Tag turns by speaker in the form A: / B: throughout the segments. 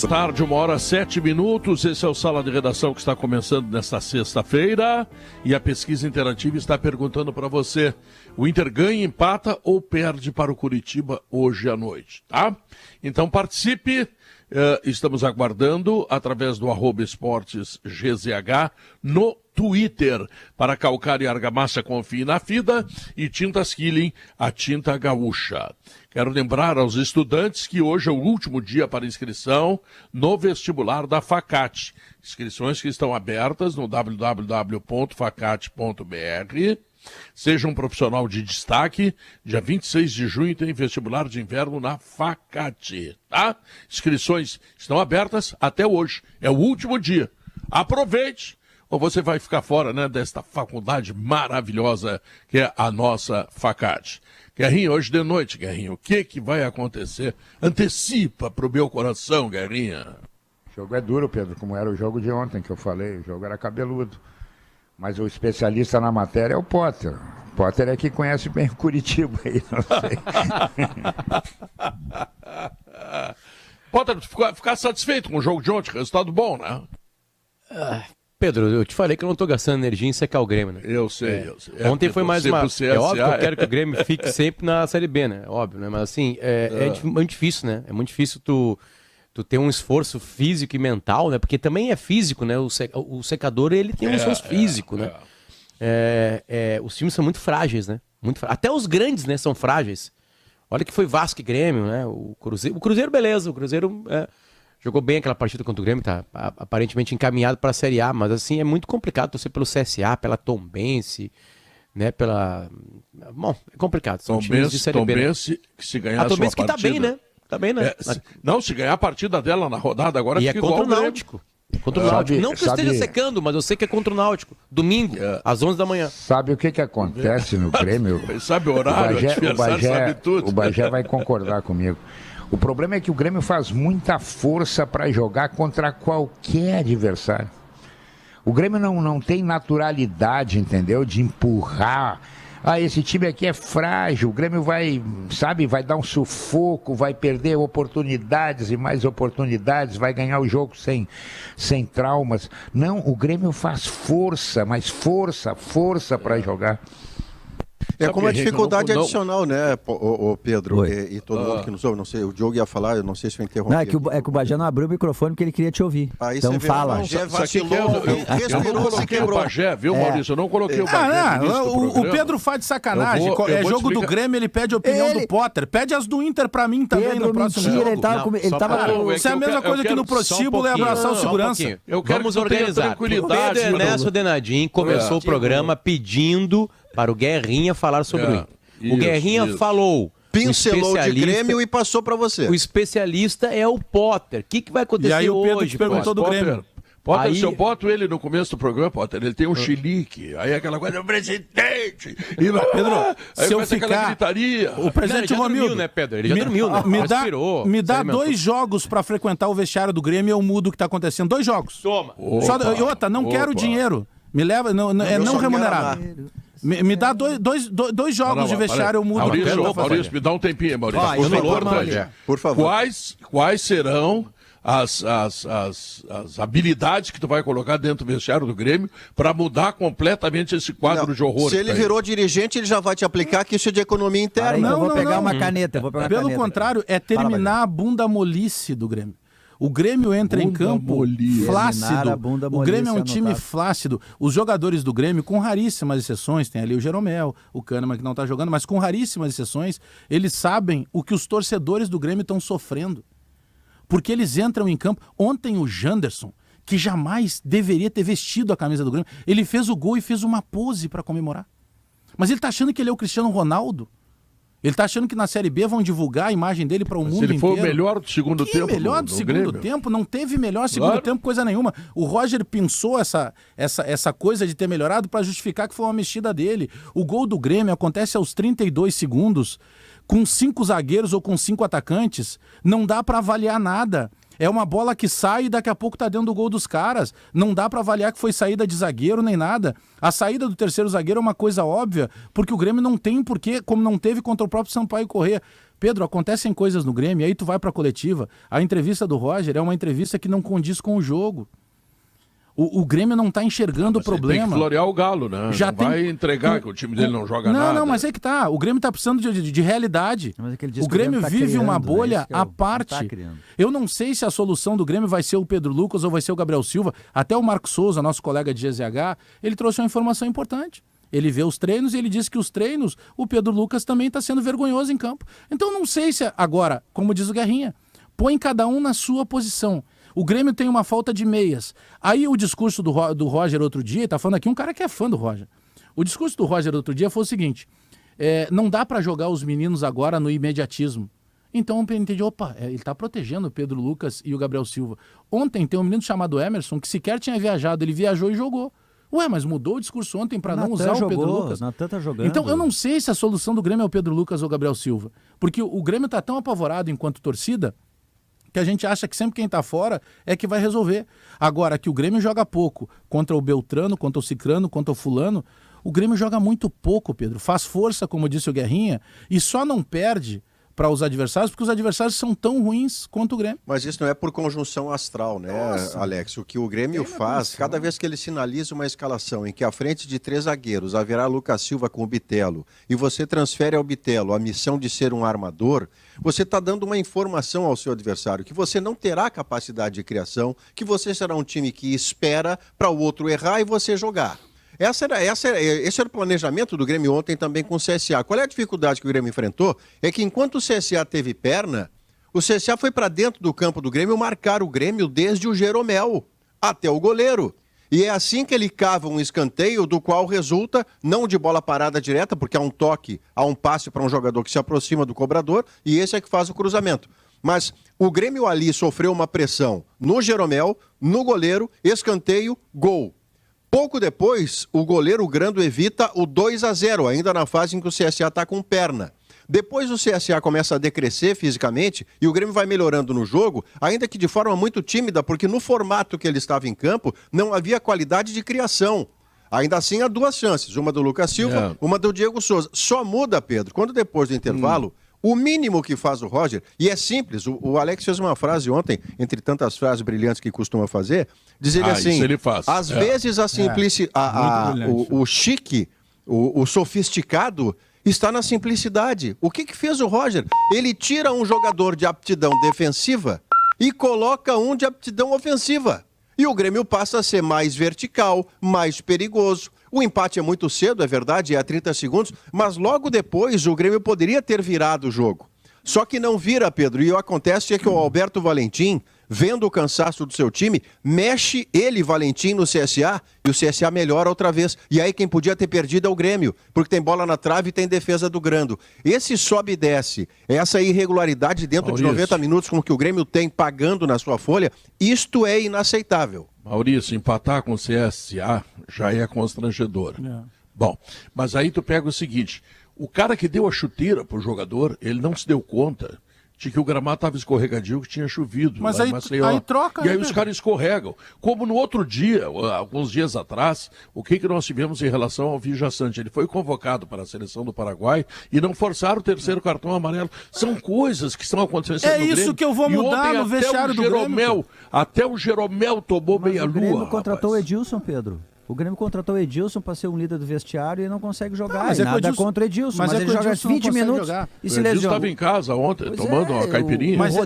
A: Tarde, 1h07. Esse é o Sala de Redação que está começando nesta sexta-feira. E a pesquisa interativa está perguntando para você: o Inter ganha, empata ou perde para o Curitiba hoje à noite, tá? Então participe. Estamos aguardando através do @esportesgzh no Twitter. Para calcar e argamassa, confie na FIDA e Tintas Killing, a tinta gaúcha. Quero lembrar aos estudantes que hoje é o último dia para inscrição no vestibular da Facate. Inscrições que estão abertas no www.facate.br. Seja um profissional de destaque. Dia 26 de junho tem vestibular de inverno na Facate, tá? Inscrições estão abertas até hoje. É o último dia. Aproveite, ou você vai ficar fora, né, desta faculdade maravilhosa que é a nossa Facate. Guerrinha, hoje de noite, Guerrinha, o que vai acontecer? Antecipa pro meu coração, Guerrinha.
B: O jogo é duro, Pedro, como era o jogo de ontem que eu falei. O jogo era cabeludo. Mas o especialista na matéria é o Potter. O Potter é que conhece bem o Curitiba aí, não sei.
A: Potter, ficar satisfeito com o jogo de ontem, resultado bom, né?
C: Pedro, eu te falei que eu não tô gastando energia em secar o Grêmio, né?
A: Eu sei.
C: Ontem foi mais uma... É óbvio que eu quero que o Grêmio fique sempre na Série B, né? Óbvio, né? Mas assim, é muito difícil, né? É muito difícil tu ter um esforço físico e mental, né? Porque também é físico, né? O secador, ele tem um esforço físico, né? Os times são muito frágeis, né? Até os grandes, né, são frágeis. Olha que foi Vasco e Grêmio, né? O Cruzeiro, beleza. O Cruzeiro jogou bem aquela partida contra o Grêmio, tá aparentemente encaminhado para a Série A, mas assim, é muito complicado torcer pelo CSA, pela Tombense, né? Bom, é complicado. São times de Série B.
A: Tombense, que se ganhar a sua
C: Tombense
A: partida...
C: que tá bem, né? Tá bem, né?
A: Se ganhar a partida dela na rodada, agora fica igual
C: contra o Náutico. Contra o Náutico. Não que eu esteja secando, mas eu sei que é contra o Náutico. Domingo, às 11 da manhã.
B: Sabe o que acontece no Grêmio?
A: Sabe o horário, sabe tudo.
B: O Bagé vai concordar comigo. O problema é que o Grêmio faz muita força para jogar contra qualquer adversário. O Grêmio não tem naturalidade, entendeu? De empurrar. Esse time aqui é frágil, o Grêmio vai dar um sufoco, vai perder oportunidades e mais oportunidades, vai ganhar o jogo sem traumas. Não, o Grêmio faz força, mas força para jogar.
D: É como a dificuldade adicional, né, o Pedro e todo mundo que nos ouve. Não sei, o Diogo ia falar, eu não sei se eu interrompi.
E: Não, é que o Bagé não abriu o microfone porque ele queria te ouvir. Então fala.
A: O Bagé vacilou, eu não coloquei o Bagé, viu, Maurício? Eu não coloquei o Bagé.
F: O Pedro faz de sacanagem. É jogo do Grêmio, ele pede a opinião do Potter. Pede as do Inter pra mim também no próximo jogo. Isso é a mesma coisa que no prostíbulo é abraçar o segurança.
C: Vamos organizar. O Pedro Ernesto Denadim começou o programa pedindo para o Guerrinha falar sobre o Inter. O Guerrinha falou.
D: Pincelou de Grêmio e passou para você.
C: O especialista é o Potter. O que vai acontecer hoje?
F: E aí o Pedro te perguntou do Grêmio.
A: Potter, se eu boto ele no começo do programa, Potter, ele tem um chilique. Aí aquela coisa, o presidente. E
F: Pedro, se eu ficar...
A: gritaria.
F: O presidente Romildo,
C: né, Pedro? Ele já dormiu, né?
F: Me dá 2 jogos para frequentar o vestiário do Grêmio e eu mudo o que tá acontecendo. 2 jogos.
C: Toma.
F: Não quero dinheiro. Me leva, não remunerado. Me dá dois jogos de vestiário, eu mudo.
A: Maurício, me dá um tempinho, Maurício.
D: Por favor.
A: Quais serão as habilidades que tu vai colocar dentro do vestiário do Grêmio para mudar completamente esse quadro de horror?
D: Se ele virou dirigente, ele já vai te aplicar que isso é de economia interna.
E: Eu vou pegar uma caneta.
F: Pelo contrário, é terminar a bunda molice do Grêmio. O Grêmio entra em campo flácido. O Grêmio é um time flácido. Os jogadores do Grêmio, com raríssimas exceções, tem ali o Jeromel, o Kahneman que não está jogando, mas com raríssimas exceções, eles sabem o que os torcedores do Grêmio estão sofrendo. Porque eles entram em campo. Ontem o Janderson, que jamais deveria ter vestido a camisa do Grêmio, ele fez o gol e fez uma pose para comemorar. Mas ele está achando que ele é o Cristiano Ronaldo? Ele tá achando que na Série B vão divulgar a imagem dele para o mundo inteiro.
A: Ele foi o melhor do segundo tempo.
F: Melhor do segundo tempo? Não teve melhor segundo tempo, coisa nenhuma. O Roger pensou essa coisa de ter melhorado para justificar que foi uma mexida dele. O gol do Grêmio acontece aos 32 segundos, com 5 zagueiros ou com 5 atacantes. Não dá para avaliar nada. É uma bola que sai e daqui a pouco tá dentro do gol dos caras. Não dá para avaliar que foi saída de zagueiro nem nada. A saída do terceiro zagueiro é uma coisa óbvia, porque o Grêmio não tem porquê, como não teve contra o próprio Sampaio Corrêa. Pedro, acontecem coisas no Grêmio, aí tu vai pra coletiva, a entrevista do Roger é uma entrevista que não condiz com o jogo. O Grêmio não está enxergando o problema.
A: Tem que florear o Galo, né? Já vai entregar que o time dele não joga nada.
F: Não, mas é que tá. O Grêmio está precisando de realidade. O Grêmio vive uma bolha à parte. Eu não sei se a solução do Grêmio vai ser o Pedro Lucas ou vai ser o Gabriel Silva. Até o Marcos Souza, nosso colega de GZH, ele trouxe uma informação importante. Ele vê os treinos e ele disse que os treinos, o Pedro Lucas também está sendo vergonhoso em campo. Então não sei se agora, como diz o Guerrinha, põe cada um na sua posição. O Grêmio tem uma falta de meias. Aí o discurso do Roger outro dia, tá falando aqui um cara que é fã do Roger. O discurso do Roger outro dia foi o seguinte, não dá para jogar os meninos agora no imediatismo. Então eu entendi, ele tá protegendo o Pedro Lucas e o Gabriel Silva. Ontem tem um menino chamado Emerson que sequer tinha viajado, ele viajou e jogou. Ué, mas mudou o discurso ontem para não usar o Pedro Lucas?
E: Natan tá jogando.
F: Então eu não sei se a solução do Grêmio é o Pedro Lucas ou o Gabriel Silva. Porque o Grêmio tá tão apavorado enquanto torcida que a gente acha que sempre quem está fora é que vai resolver. Agora, que o Grêmio joga pouco contra o Beltrano, contra o Cicrano, contra o Fulano, o Grêmio joga muito pouco, Pedro. Faz força, como disse o Guerrinha, e só não perde para os adversários, porque os adversários são tão ruins quanto o Grêmio.
D: Mas isso não é por conjunção astral, né, Alex? O que o Grêmio faz, cada vez que ele sinaliza uma escalação em que à frente de 3 zagueiros haverá Lucas Silva com o Bitelo, e você transfere ao Bitelo a missão de ser um armador, você está dando uma informação ao seu adversário, que você não terá capacidade de criação, que você será um time que espera para o outro errar e você jogar. Esse era o planejamento do Grêmio ontem também com o CSA. Qual é a dificuldade que o Grêmio enfrentou? É que enquanto o CSA teve perna, o CSA foi para dentro do campo do Grêmio marcar o Grêmio desde o Jeromel até o goleiro. E é assim que ele cava um escanteio do qual resulta, não de bola parada direta, porque há um toque, há um passe para um jogador que se aproxima do cobrador, e esse é que faz o cruzamento. Mas o Grêmio ali sofreu uma pressão no Jeromel, no goleiro, escanteio, gol. Pouco depois, o goleiro Grando evita o 2-0, ainda na fase em que o CSA está com perna. Depois o CSA começa a decrescer fisicamente e o Grêmio vai melhorando no jogo, ainda que de forma muito tímida, porque no formato que ele estava em campo não havia qualidade de criação. Ainda assim há 2 chances, uma do Lucas Silva, uma do Diego Souza. Só muda, Pedro, quando depois do intervalo... O mínimo que faz o Roger, e é simples, o Alex fez uma frase ontem, entre tantas frases brilhantes que costuma fazer, diz ele assim,
A: isso ele faz.
D: Às vezes a simplicidade, o chique, o sofisticado está na simplicidade. O que fez o Roger? Ele tira um jogador de aptidão defensiva e coloca um de aptidão ofensiva. E o Grêmio passa a ser mais vertical, mais perigoso. O empate é muito cedo, é verdade, é a 30 segundos, mas logo depois o Grêmio poderia ter virado o jogo. Só que não vira, Pedro, e o que acontece é que o Alberto Valentim, vendo o cansaço do seu time, mexe ele, Valentim, no CSA, e o CSA melhora outra vez. E aí quem podia ter perdido é o Grêmio, porque tem bola na trave e tem defesa do Grando. Esse sobe e desce, essa irregularidade dentro de 90 minutos com o que o Grêmio tem pagando na sua folha, isto é inaceitável.
A: Maurício, empatar com o CSA já é constrangedor. Bom, mas aí tu pega o seguinte, o cara que deu a chuteira pro jogador, ele não se deu conta de que o gramado estava escorregadio, que tinha chovido.
F: Mas aí troca.
A: E aí os caras escorregam. Como no outro dia, alguns dias atrás, o que nós tivemos em relação ao Vijaçante? Ele foi convocado para a seleção do Paraguai e não forçaram o 3º cartão amarelo. São coisas que estão acontecendo no Grêmio.
F: É isso que eu vou mudar no vestiário do Grêmio.
A: Até o Jeromel tomou meia-lua.
E: O Grêmio contratou o Edilson, Pedro. O Grêmio contratou o Edilson para ser um líder do vestiário e não consegue jogar. Mas nada contra o Edilson, mas ele joga 20 minutos e se lesiona. O
A: Edilson estava em casa ontem, tomando uma caipirinha.
E: Mas o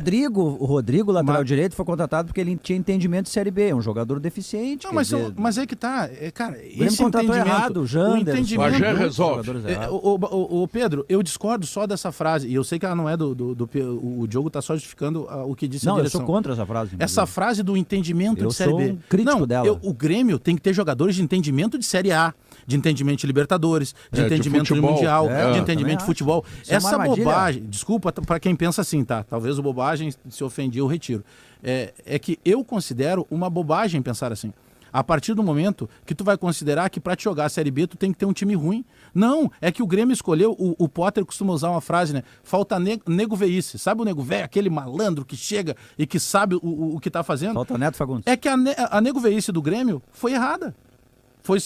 E: Rodrigo, lateral direito, foi contratado porque ele tinha entendimento de Série B, é um jogador deficiente.
F: Não, mas é que tá, cara,
E: o Grêmio contratou errado, o Janderson.
A: Mas já resolve.
F: O Pedro, eu discordo só dessa frase, e eu sei que ela não é o Diogo está só justificando o que disse a direção.
E: Não, eu sou contra essa frase.
F: Essa frase do entendimento de Série B.
E: Eu sou um crítico dela.
F: O Grêmio tem que ter jogadores de entendimento de Série A, de entendimento de Libertadores, de entendimento de Mundial, de entendimento de futebol. Essa bobagem, desculpa para quem pensa assim, tá? Talvez o bobagem, se ofendia, eu retiro. É que eu considero uma bobagem pensar assim. A partir do momento que tu vai considerar que para te jogar a Série B tu tem que ter um time ruim. Não, é que o Grêmio escolheu, o Potter costuma usar uma frase, né? Falta nego veice. Sabe o nego velho, aquele malandro que chega e que sabe o que tá fazendo?
E: Falta Neto Fagundes.
F: É que a nego veice do Grêmio foi errada. Foi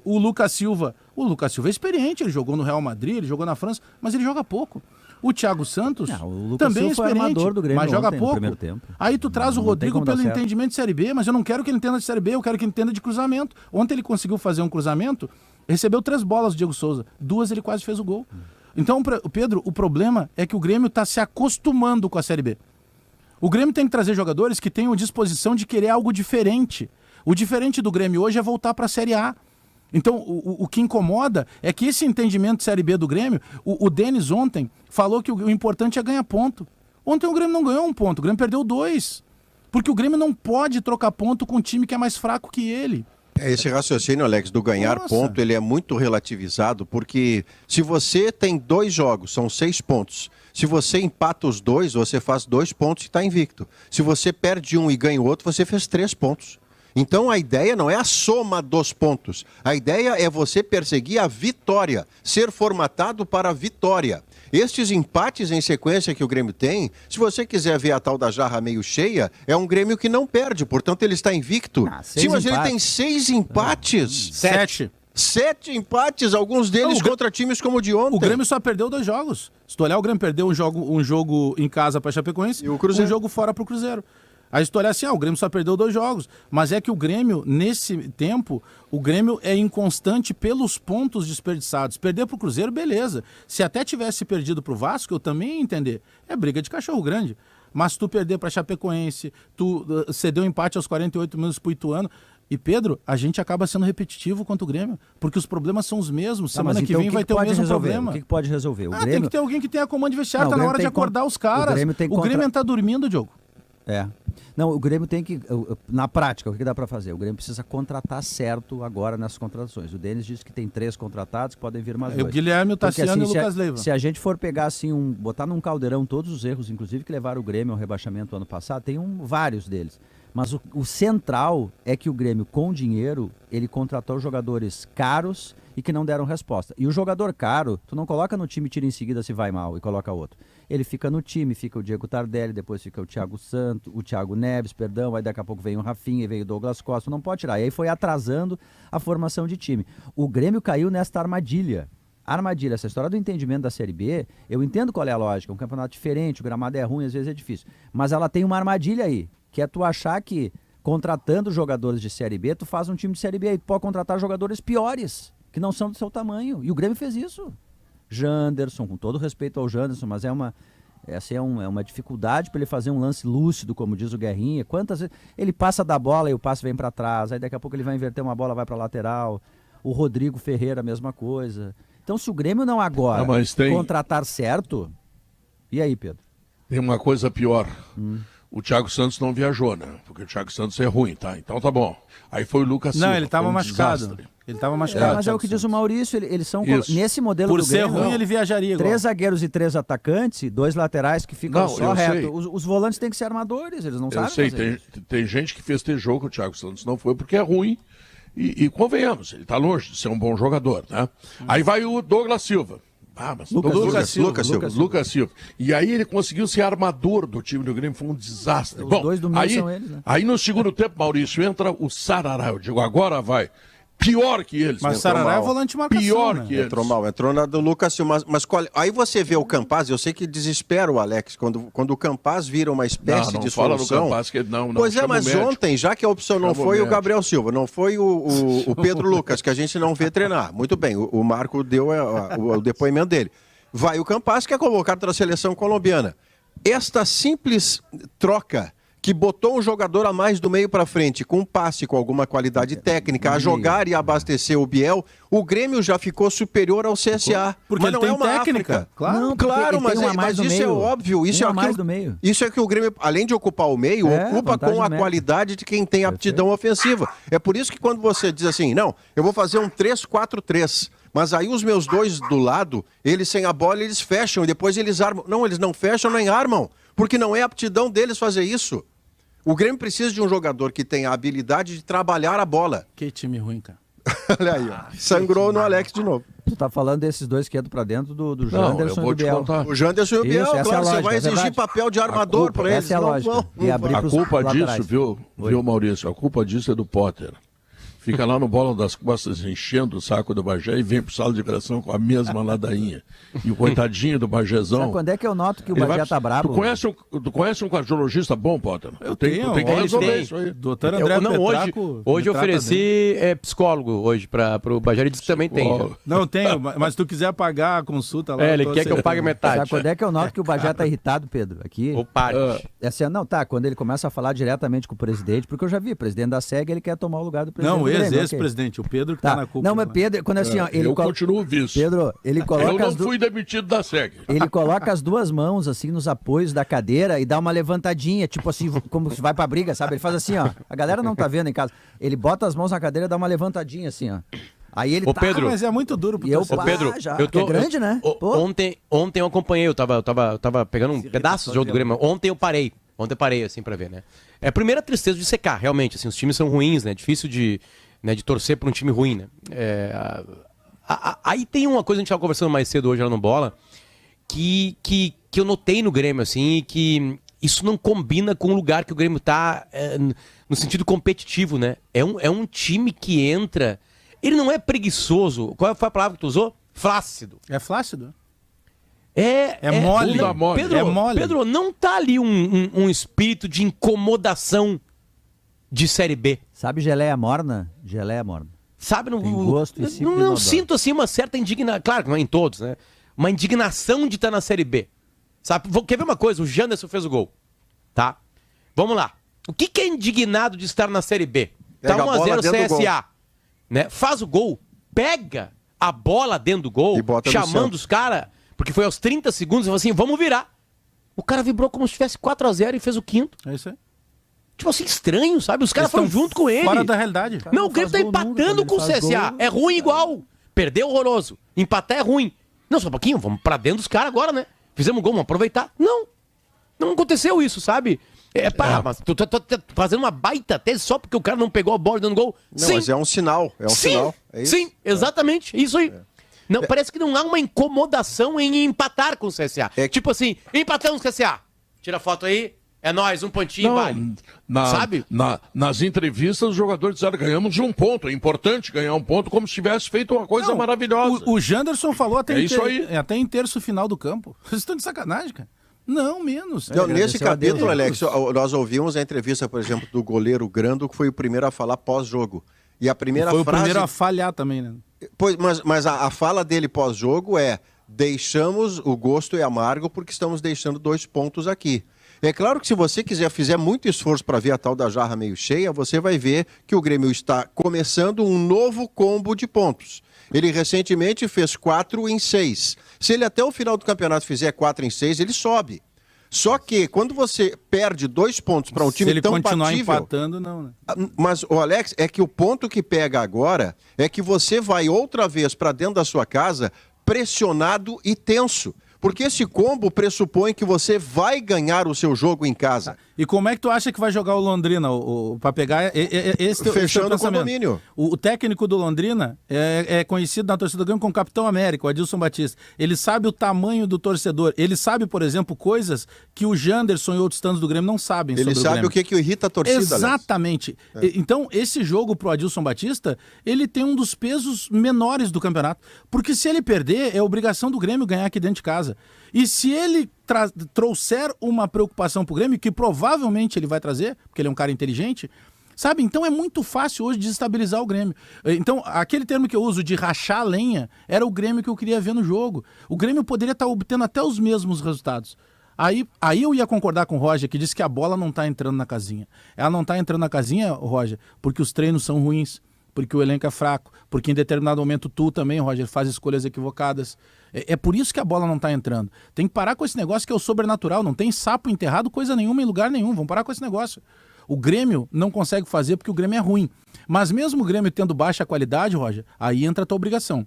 F: o Lucas Silva. O Lucas Silva é experiente, ele jogou no Real Madrid, ele jogou na França, mas ele joga pouco. O Thiago Santos
E: o
F: também é experiente,
E: do Grêmio,
F: mas joga
E: ontem,
F: pouco. Aí tu traz o Rodrigo pelo entendimento de Série B, mas eu não quero que ele entenda de Série B, eu quero que ele entenda de cruzamento. Ontem ele conseguiu fazer um cruzamento, recebeu 3 bolas do Diego Souza, 2 ele quase fez o gol. Então, Pedro, o problema é que o Grêmio está se acostumando com a Série B. O Grêmio tem que trazer jogadores que tenham disposição de querer algo diferente. O diferente do Grêmio hoje é voltar para a Série A. Então, o que incomoda é que esse entendimento de Série B do Grêmio, o Denis ontem falou que o importante é ganhar ponto. Ontem o Grêmio não ganhou 1 ponto, o Grêmio perdeu 2. Porque o Grêmio não pode trocar ponto com um time que é mais fraco que ele.
D: Esse raciocínio, Alex, do ganhar ponto, ele é muito relativizado, porque se você tem 2 jogos, são 6 pontos. Se você empata os 2, você faz 2 pontos e está invicto. Se você perde um e ganha o outro, você fez 3 pontos. Então a ideia não é a soma dos pontos. A ideia é você perseguir a vitória, ser formatado para a vitória. Estes empates em sequência que o Grêmio tem, se você quiser ver a tal da jarra meio cheia, é um Grêmio que não perde, portanto ele está invicto. Sim, mas ele tem 6 empates.
F: 7.
D: 7 empates, alguns deles contra times como o de ontem.
F: O Grêmio só perdeu 2 jogos. Se tu olhar, o Grêmio perdeu um jogo em casa para a Chapecoense e um jogo fora para o Cruzeiro. Aí se tu olhar assim, o Grêmio só perdeu 2 jogos. Mas é que o Grêmio, nesse tempo, o Grêmio é inconstante pelos pontos desperdiçados. Perder pro Cruzeiro, beleza. Se até tivesse perdido pro Vasco, eu também ia entender. É briga de cachorro grande. Mas tu perder pra Chapecoense, tu cedeu empate aos 48 minutos pro Ituano. E, Pedro, a gente acaba sendo repetitivo contra o Grêmio, porque os problemas são os mesmos. Semana que vem vai ter o mesmo problema.
E: O que pode resolver? O
F: Grêmio... Tem que ter alguém que tenha comando de vestiário, tá na hora de acordar os caras. O Grêmio tá dormindo, Diogo.
E: Não, o Grêmio tem que, na prática, o que dá para fazer? O Grêmio precisa contratar certo agora nessas contratações. O Denis disse que tem 3 contratados, que podem vir mais 2.
F: O Guilherme, o Tassiano e o Lucas Leiva.
E: Se a gente for pegar assim, botar num caldeirão todos os erros, inclusive que levaram o Grêmio ao rebaixamento ano passado, tem vários deles. Mas o central é que o Grêmio, com dinheiro, ele contratou jogadores caros e que não deram resposta. E o jogador caro, tu não coloca no time e tira em seguida se vai mal e coloca outro. Ele fica no time, fica o Diego Tardelli, depois fica o Thiago Santos, o Thiago Neves, aí daqui a pouco vem o Rafinha, veio o Douglas Costa, não pode tirar. E aí foi atrasando a formação de time. O Grêmio caiu nesta armadilha. Essa história do entendimento da Série B, eu entendo qual é a lógica, um campeonato diferente, o gramado é ruim, às vezes é difícil. Mas ela tem uma armadilha aí, que é tu achar que contratando jogadores de Série B, tu faz um time de Série B e tu pode contratar jogadores piores, que não são do seu tamanho. E o Grêmio fez isso. Janderson, com todo respeito ao Janderson, mas essa é uma dificuldade para ele fazer um lance lúcido, como diz o Guerrinha. Quantas vezes ele passa da bola e o passe vem para trás, aí daqui a pouco ele vai inverter uma bola, vai para lateral. O Rodrigo Ferreira, a mesma coisa. Então, se o Grêmio não agora contratar certo... E aí, Pedro?
A: Tem uma coisa pior. O Thiago Santos não viajou, né? Porque o Thiago Santos é ruim, tá? Então tá bom. Aí foi o Lucas Silva.
F: Não, ele estava machucado. Ele estava machucado.
E: Mas é o que diz o Maurício, eles são... Nesse modelo
F: do
E: Grêmio...
F: Por ser ruim, ele viajaria igual.
E: 3 zagueiros e 3 atacantes, 2 laterais que ficam só reto. Os volantes têm que ser armadores, eles não sabem fazer isso.
A: Tem gente que festejou que o Thiago Santos não foi porque é ruim. E convenhamos, ele está longe de ser um bom jogador, né? Aí vai o Douglas Silva. Mas Lucas Silva. E aí ele conseguiu ser armador do time do Grêmio, foi um desastre.
E: Os dois do meio são eles, né?
A: Aí no segundo tempo, Maurício, entra o Sarará. Eu digo, agora vai. Pior que eles.
F: Mas Sarará é volante de marcação.
A: Pior que eles.
D: Entrou na do Lucas Silva. Mas aí você vê o Campaz, eu sei que desespera o Alex, quando o Campaz vira uma espécie de solução. Não fala no Campaz que não. Pois é, mas ontem, já que a opção não foi o Gabriel Silva, não foi o Pedro Lucas, que a gente não vê treinar. Muito bem, o Marco deu o depoimento dele. Vai o Campaz, que é convocado pela seleção colombiana. Esta simples troca que botou um jogador a mais do meio para frente, com um passe, com alguma qualidade técnica, a jogar e abastecer o Biel, o Grêmio já ficou superior ao CSA.
F: Porque
D: mas não
F: tem
D: é uma
F: técnica.
D: África.
E: Claro,
D: mas isso é óbvio. Isso é que o Grêmio, além de ocupar o meio, ocupa com a qualidade de quem tem aptidão ofensiva. É por isso que quando você diz assim, não, eu vou fazer um 3-4-3, mas aí os meus 2 do lado, eles sem a bola, eles fecham e depois eles armam. Não, eles não fecham nem armam, porque não é aptidão deles fazer isso. O Grêmio precisa de um jogador que tenha a habilidade de trabalhar a bola.
F: Que time ruim, cara.
D: Olha aí, ó. Sangrou no Alex de novo.
E: Tu tá falando desses 2 que entram pra dentro do Janderson e do Biel.
D: O Janderson e o Biel, claro, você vai exigir papel de armador para eles.
E: Essa é a lógica.
A: A culpa disso, viu, Maurício? A culpa disso é do Potter. fica lá no Bola das Costas enchendo o saco do Bagé e vem pro sala de redação com a mesma ladainha. E o coitadinho do Bagézão...
E: Sabe quando é que eu noto que o Bagé tá brabo?
A: Tu conhece um cardiologista bom, Potter?
F: Eu tenho que
A: resolver isso aí.
F: Doutor André Petraco...
C: Hoje eu ofereci psicólogo hoje pro Bagé, ele disse que também tem. Já.
F: Não, tenho, mas se tu quiser pagar a consulta lá...
C: ele quer que eu pague metade.
E: Sabe quando é que eu noto que o Bagé tá irritado, Pedro? Aqui...
C: Ou parte.
E: Quando ele começa a falar diretamente com o presidente, porque eu já vi, o presidente da SEG, ele quer tomar o lugar do presidente.
F: Não, ex-presidente, o Pedro que tá na cúpula.
E: Não, mas Pedro, quando assim, ó,
A: eu continuo vice.
E: Pedro, ele coloca...
A: Eu não fui demitido da SEG.
E: Ele coloca as duas mãos, assim, nos apoios da cadeira e dá uma levantadinha, tipo assim, como se vai pra briga, sabe? Ele faz assim, ó, a galera não tá vendo em casa. Ele bota as mãos na cadeira e dá uma levantadinha, assim, ó. Aí ele
C: Pedro,
F: mas é muito duro pro
C: Pedro,
E: é grande, né?
C: Ontem eu acompanhei, eu tava pegando um pedaço do jogo do Grêmio. Ontem eu parei, assim, pra ver, né? É a primeira tristeza de secar, realmente, assim, os times são ruins, né? Difícil de torcer pra um time ruim, né? Aí tem uma coisa que a gente tava conversando mais cedo hoje lá no Bola, que eu notei no Grêmio, assim, e que isso não combina com o lugar que o Grêmio tá no sentido competitivo, né? É um time que entra... Ele não é preguiçoso. Qual foi a palavra que tu usou? Flácido.
F: É flácido?
C: É
F: mole.
C: Pedro,
F: é mole.
C: Pedro, não tá ali um espírito de incomodação de Série B.
E: Sabe geleia morna? Geleia morna.
C: Sabe?
E: Tem gosto e
C: não sinto assim uma certa indignação. Claro que não é em todos, né? Uma indignação de estar na Série B. Sabe? Quer ver uma coisa? O Janderson fez o gol. Tá? Vamos lá. O que é indignado de estar na Série B? Tá 1-0 CSA. Né? Faz o gol, pega a bola dentro do gol, chamando os caras, porque foi aos 30 segundos e falou assim, vamos virar. O cara vibrou como se tivesse 4-0 e fez o quinto.
F: É isso aí.
C: Tipo assim, estranho, sabe? Os caras foram junto com ele.
F: Fora da realidade.
C: Não, o Grêmio tá empatando com o CSA. É ruim igual. Perdeu horroroso. Empatar é ruim. Não, só um pouquinho, vamos pra dentro dos caras agora, né? Fizemos um gol, vamos aproveitar. Não aconteceu isso, sabe? Mas tu tá fazendo uma baita tese só porque o cara não pegou a bola dando gol.
D: Não, sim. Mas é um sinal. Sinal. É isso?
C: Sim, exatamente. Isso aí. Não, parece que não há uma incomodação em empatar com o CSA. Tipo assim, empatamos com o CSA. Tira a foto aí. É nóis, um pontinho, vale. Sabe?
A: Nas entrevistas, os jogadores disseram, ganhamos de um ponto. É importante ganhar um ponto, como se tivesse feito uma coisa maravilhosa.
F: O Janderson falou até
A: até
F: em terço final do campo. Vocês estão de sacanagem, cara. Não, menos.
D: Não, nesse capítulo, Alex, nós ouvimos a entrevista, por exemplo, do goleiro Grando, que foi o primeiro a falar pós-jogo. E a primeira frase...
F: Foi o primeiro a falhar também, né?
D: Pois, mas a fala dele pós-jogo é: deixamos o gosto e amargo porque estamos deixando 2 pontos aqui. É claro que se você fizer muito esforço para ver a tal da jarra meio cheia, você vai ver que o Grêmio está começando um novo combo de pontos. Ele recentemente fez 4 em 6. Se ele até o final do campeonato fizer 4 em 6, ele sobe. Só que quando você perde 2 pontos para um time tão batível...
F: Se ele continuar empatando, não, né?
D: Mas, Alex, é que o ponto que pega agora é que você vai outra vez para dentro da sua casa pressionado e tenso. Porque esse combo pressupõe que você vai ganhar o seu jogo em casa.
F: E como é que tu acha que vai jogar o Londrina para pegar esse
D: fechando o condomínio?
F: O técnico do Londrina é conhecido na torcida do Grêmio como Capitão América, o Adilson Batista. Ele sabe o tamanho do torcedor. Ele sabe, por exemplo, coisas que o Janderson e outros tantos do Grêmio não sabem sobre o Grêmio.
D: Ele sabe o que irrita a torcida,
F: exatamente. Então, esse jogo pro Adilson Batista, ele tem um dos pesos menores do campeonato. Porque se ele perder, é obrigação do Grêmio ganhar aqui dentro de casa. E se ele trouxer uma preocupação pro Grêmio, que provavelmente ele vai trazer, porque ele é um cara inteligente, sabe? Então é muito fácil hoje desestabilizar o Grêmio. Então, aquele termo que eu uso de rachar a lenha, era o Grêmio que eu queria ver no jogo. O Grêmio poderia estar obtendo até os mesmos resultados. Aí eu ia concordar com o Roger, que disse que a bola não está entrando na casinha. Ela não está entrando na casinha, Roger, porque os treinos são ruins, porque o elenco é fraco, porque em determinado momento tu também, Roger, faz escolhas equivocadas. É por isso que a bola não está entrando. Tem que parar com esse negócio que é o sobrenatural. Não tem sapo enterrado coisa nenhuma em lugar nenhum. Vamos parar com esse negócio. O Grêmio não consegue fazer porque o Grêmio é ruim. Mas mesmo o Grêmio tendo baixa qualidade, Roger, aí entra a tua obrigação.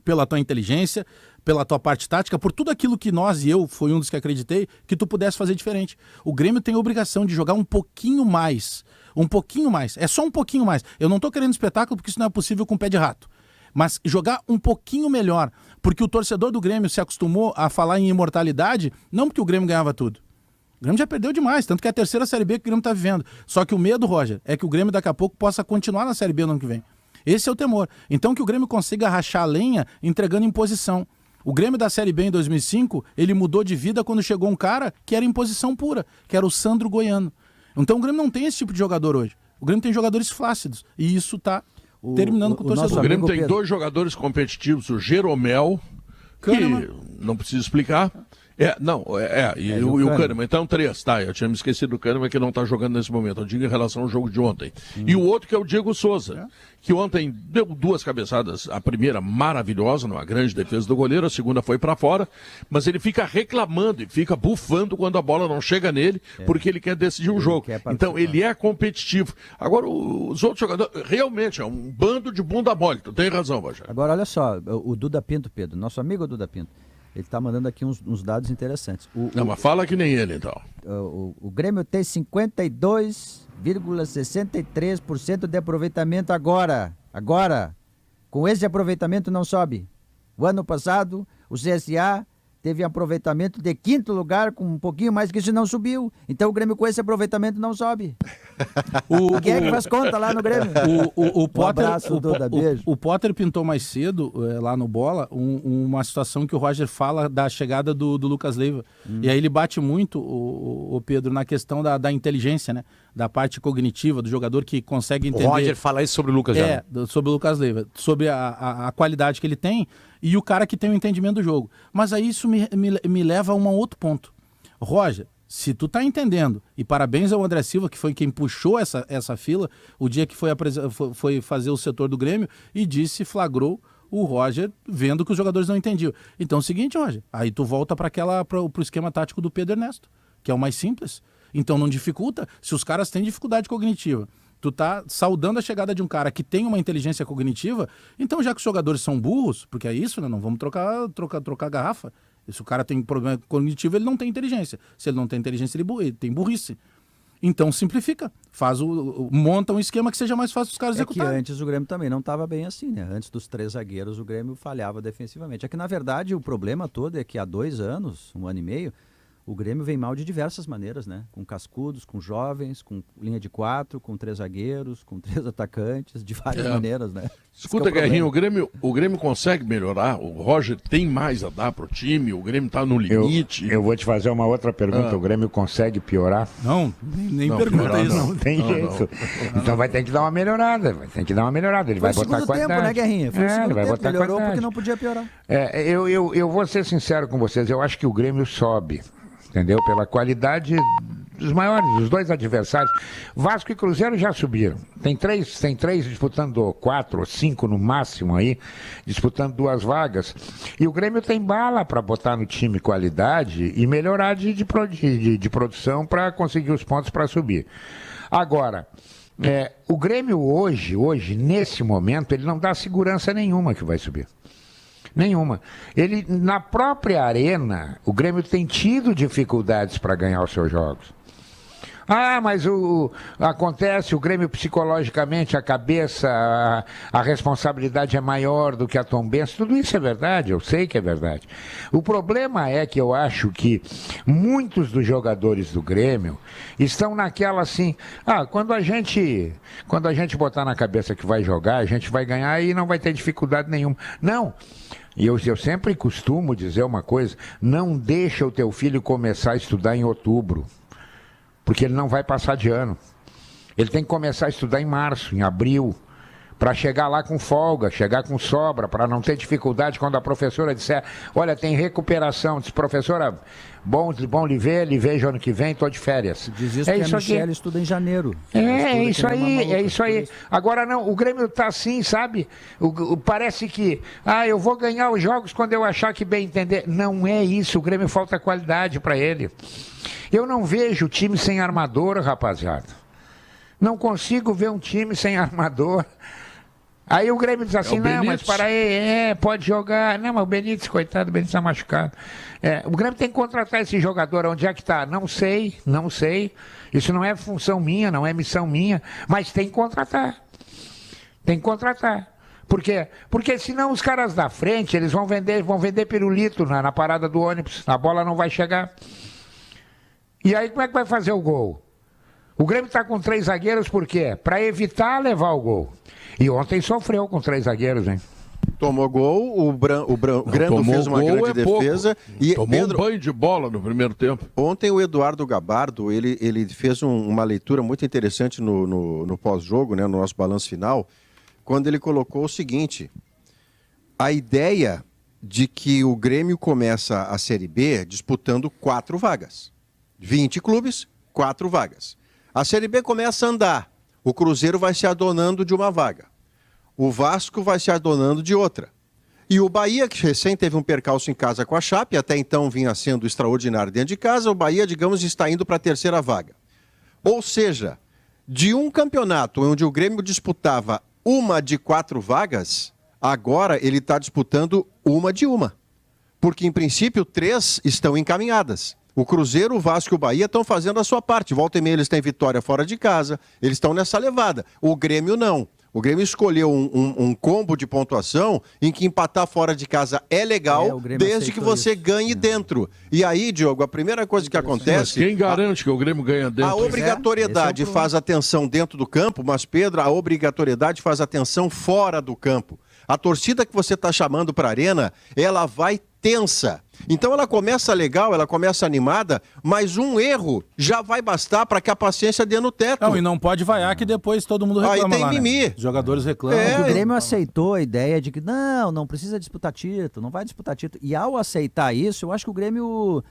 F: Pela tua inteligência, pela tua parte tática, por tudo aquilo que nós e eu, fui um dos que acreditei, que tu pudesse fazer diferente. O Grêmio tem a obrigação de jogar um pouquinho mais. Um pouquinho mais. É só um pouquinho mais. Eu não estou querendo espetáculo porque isso não é possível com o pé de rato. Mas jogar um pouquinho melhor, porque o torcedor do Grêmio se acostumou a falar em imortalidade, não porque o Grêmio ganhava tudo. Grêmio já perdeu demais, tanto que é a terceira Série B que o Grêmio está vivendo. Só que o medo, Roger, é que o Grêmio daqui a pouco possa continuar na Série B no ano que vem. Esse é o temor. Então que o Grêmio consiga rachar a lenha entregando imposição. O Grêmio da Série B em 2005, ele mudou de vida quando chegou um cara que era imposição pura, que era o Sandro Goiano. Então o Grêmio não tem esse tipo de jogador hoje. O Grêmio tem jogadores flácidos. E isso está terminando com o torcedor.
A: O Grêmio tem dois jogadores competitivos, o Jeromel, que não preciso explicar. E o Kahneman. Então, 3, tá? Eu tinha me esquecido do Kahneman, que não tá jogando nesse momento. Eu digo em relação ao jogo de ontem. E o outro que é o Diego Souza, que ontem deu 2 cabeçadas. A primeira maravilhosa, numa grande defesa do goleiro, a segunda foi para fora, mas ele fica reclamando e fica bufando quando a bola não chega nele, porque ele quer decidir o jogo. Então, ele é competitivo. Agora, os outros jogadores, realmente, é um bando de bunda mole. Tu tem razão, Bajé.
E: Agora, olha só, o Duda Pinto, Pedro, nosso amigo Duda Pinto, ele está mandando aqui uns dados interessantes.
A: Mas fala que nem ele, então.
E: O Grêmio tem 52,63% de aproveitamento agora. Com esse aproveitamento não sobe. O ano passado, o CSA teve aproveitamento de 5º lugar, com um pouquinho mais que isso não subiu. Então o Grêmio com esse aproveitamento não sobe. Quem é que faz conta lá no Grêmio?
F: O Potter pintou mais cedo, lá no Bola, uma situação que o Roger fala da chegada do Lucas Leiva. E aí ele bate muito, o Pedro, na questão da inteligência, né? Da parte cognitiva, do jogador que consegue entender...
C: O Roger fala isso sobre o Lucas já.
F: Sobre o Lucas Leiva, sobre a qualidade que ele tem e o cara que tem o entendimento do jogo. Mas aí isso me leva a um outro ponto. Roger, se tu tá entendendo, e parabéns ao André Silva, que foi quem puxou essa fila, o dia que foi fazer o setor do Grêmio, e flagrou o Roger vendo que os jogadores não entendiam. Então é o seguinte, Roger, aí tu volta para o esquema tático do Pedro Ernesto, que é o mais simples. Então não dificulta, se os caras têm dificuldade cognitiva, tu tá saudando a chegada de um cara que tem uma inteligência cognitiva, então já que os jogadores são burros, porque é isso, né? Não vamos trocar garrafa. Se o cara tem problema cognitivo, ele não tem inteligência. Se ele não tem inteligência, ele tem burrice. Então simplifica, monta um esquema que seja mais fácil os caras executarem.
E: Que antes o Grêmio também não estava bem assim, né? Antes dos 3 zagueiros o Grêmio falhava defensivamente. É que na verdade o problema todo é que há 2 anos, 1 ano e meio, o Grêmio vem mal de diversas maneiras, né? Com cascudos, com jovens, com linha de 4, com 3 zagueiros, com 3 atacantes, de várias maneiras, né?
A: Escuta, Guerrinho, o Grêmio consegue melhorar? O Roger tem mais a dar pro time? O Grêmio tá no limite?
B: Eu vou te fazer uma outra pergunta. O Grêmio consegue piorar?
F: Não, nem pergunta isso.
B: Não tem jeito. Então vai ter que dar uma melhorada. Ele vai botar qualidade.
E: Tempo, né, Guerrinha? Foi o segundo tempo, melhorou porque não podia piorar.
B: Eu vou ser sincero com vocês. Eu acho que o Grêmio sobe. Entendeu? Pela qualidade dos maiores, dos 2 adversários. Vasco e Cruzeiro já subiram. Tem três disputando 4 ou 5 no máximo aí, disputando 2 vagas. E o Grêmio tem bala para botar no time qualidade e melhorar de produção para conseguir os pontos para subir. Agora, o Grêmio hoje, nesse momento, ele não dá segurança nenhuma que vai subir. Nenhuma. Ele, na própria arena, o Grêmio tem tido dificuldades para ganhar os seus jogos. Mas acontece, o Grêmio psicologicamente, a cabeça, a responsabilidade é maior do que a Tombense. Tudo isso é verdade, eu sei que é verdade. O problema é que eu acho que muitos dos jogadores do Grêmio estão naquela assim, quando a gente botar na cabeça que vai jogar, a gente vai ganhar e não vai ter dificuldade nenhuma. Não. E eu sempre costumo dizer uma coisa, não deixa o teu filho começar a estudar em outubro, porque ele não vai passar de ano. Ele tem que começar a estudar em março, em abril, para chegar lá com folga, chegar com sobra, para não ter dificuldade quando a professora disser, olha, tem recuperação. Diz, professora, bom lhe vejo ano que vem, estou de férias.
E: Diz isso que a Michelle estuda em janeiro.
B: É isso aí. Agora não, o Grêmio está assim, sabe? Parece que, eu vou ganhar os jogos quando eu achar que bem entender. Não é isso, o Grêmio falta qualidade para ele. Eu não vejo time sem armador, rapaziada. Não consigo ver um time sem armador. Aí o Grêmio diz assim, não, mas para aí, pode jogar. Não, mas o Benítez, coitado, o Benítez está machucado. O Grêmio tem que contratar esse jogador, onde é que está? Não sei. Isso não é função minha, não é missão minha, mas tem que contratar. Por quê? Porque senão os caras da frente, eles vão vender pirulito na parada do ônibus, a bola não vai chegar. E aí como é que vai fazer o gol? O Grêmio está com 3 zagueiros por quê? Para evitar levar o gol. E ontem sofreu com 3 zagueiros, hein?
D: Tomou gol, o Grando fez uma grande defesa. E
A: tomou Pedro, um banho de bola no primeiro tempo.
D: Ontem o Eduardo Gabardo, ele fez uma leitura muito interessante no pós-jogo, né, no nosso balanço final, quando ele colocou o seguinte: a ideia de que o Grêmio começa a Série B disputando 4 vagas. 20 clubes, 4 vagas. A Série B começa a andar. O Cruzeiro vai se adonando de uma vaga. O Vasco vai se adonando de outra. E o Bahia, que recém teve um percalço em casa com a Chape, até então vinha sendo extraordinário dentro de casa, o Bahia, digamos, está indo para a 3ª vaga. Ou seja, de um campeonato onde o Grêmio disputava uma de 4 vagas, agora ele está disputando uma de uma. Porque, em princípio, 3 estão encaminhadas. O Cruzeiro, o Vasco e o Bahia estão fazendo a sua parte. Volta e meia eles têm vitória fora de casa, eles estão nessa levada. O Grêmio não. O Grêmio escolheu um combo de pontuação em que empatar fora de casa é legal, desde que você ganhe dentro. E aí, Diogo, a primeira coisa que acontece...
A: Mas quem garante que o Grêmio ganha dentro?
D: A obrigatoriedade faz a tensão dentro do campo, mas, Pedro, a obrigatoriedade faz a tensão fora do campo. A torcida que você está chamando para a arena, ela vai tensa. Então ela começa legal, ela começa animada, mas um erro já vai bastar para que a paciência dê no teto.
F: Não, e não pode vaiar que depois todo mundo reclama.
D: Aí tem
F: lá,
D: mimimi.
F: Né? Os jogadores reclamam.
E: O Grêmio aceitou a ideia de que não precisa disputar título, não vai disputar título. E ao aceitar isso, eu acho que o Grêmio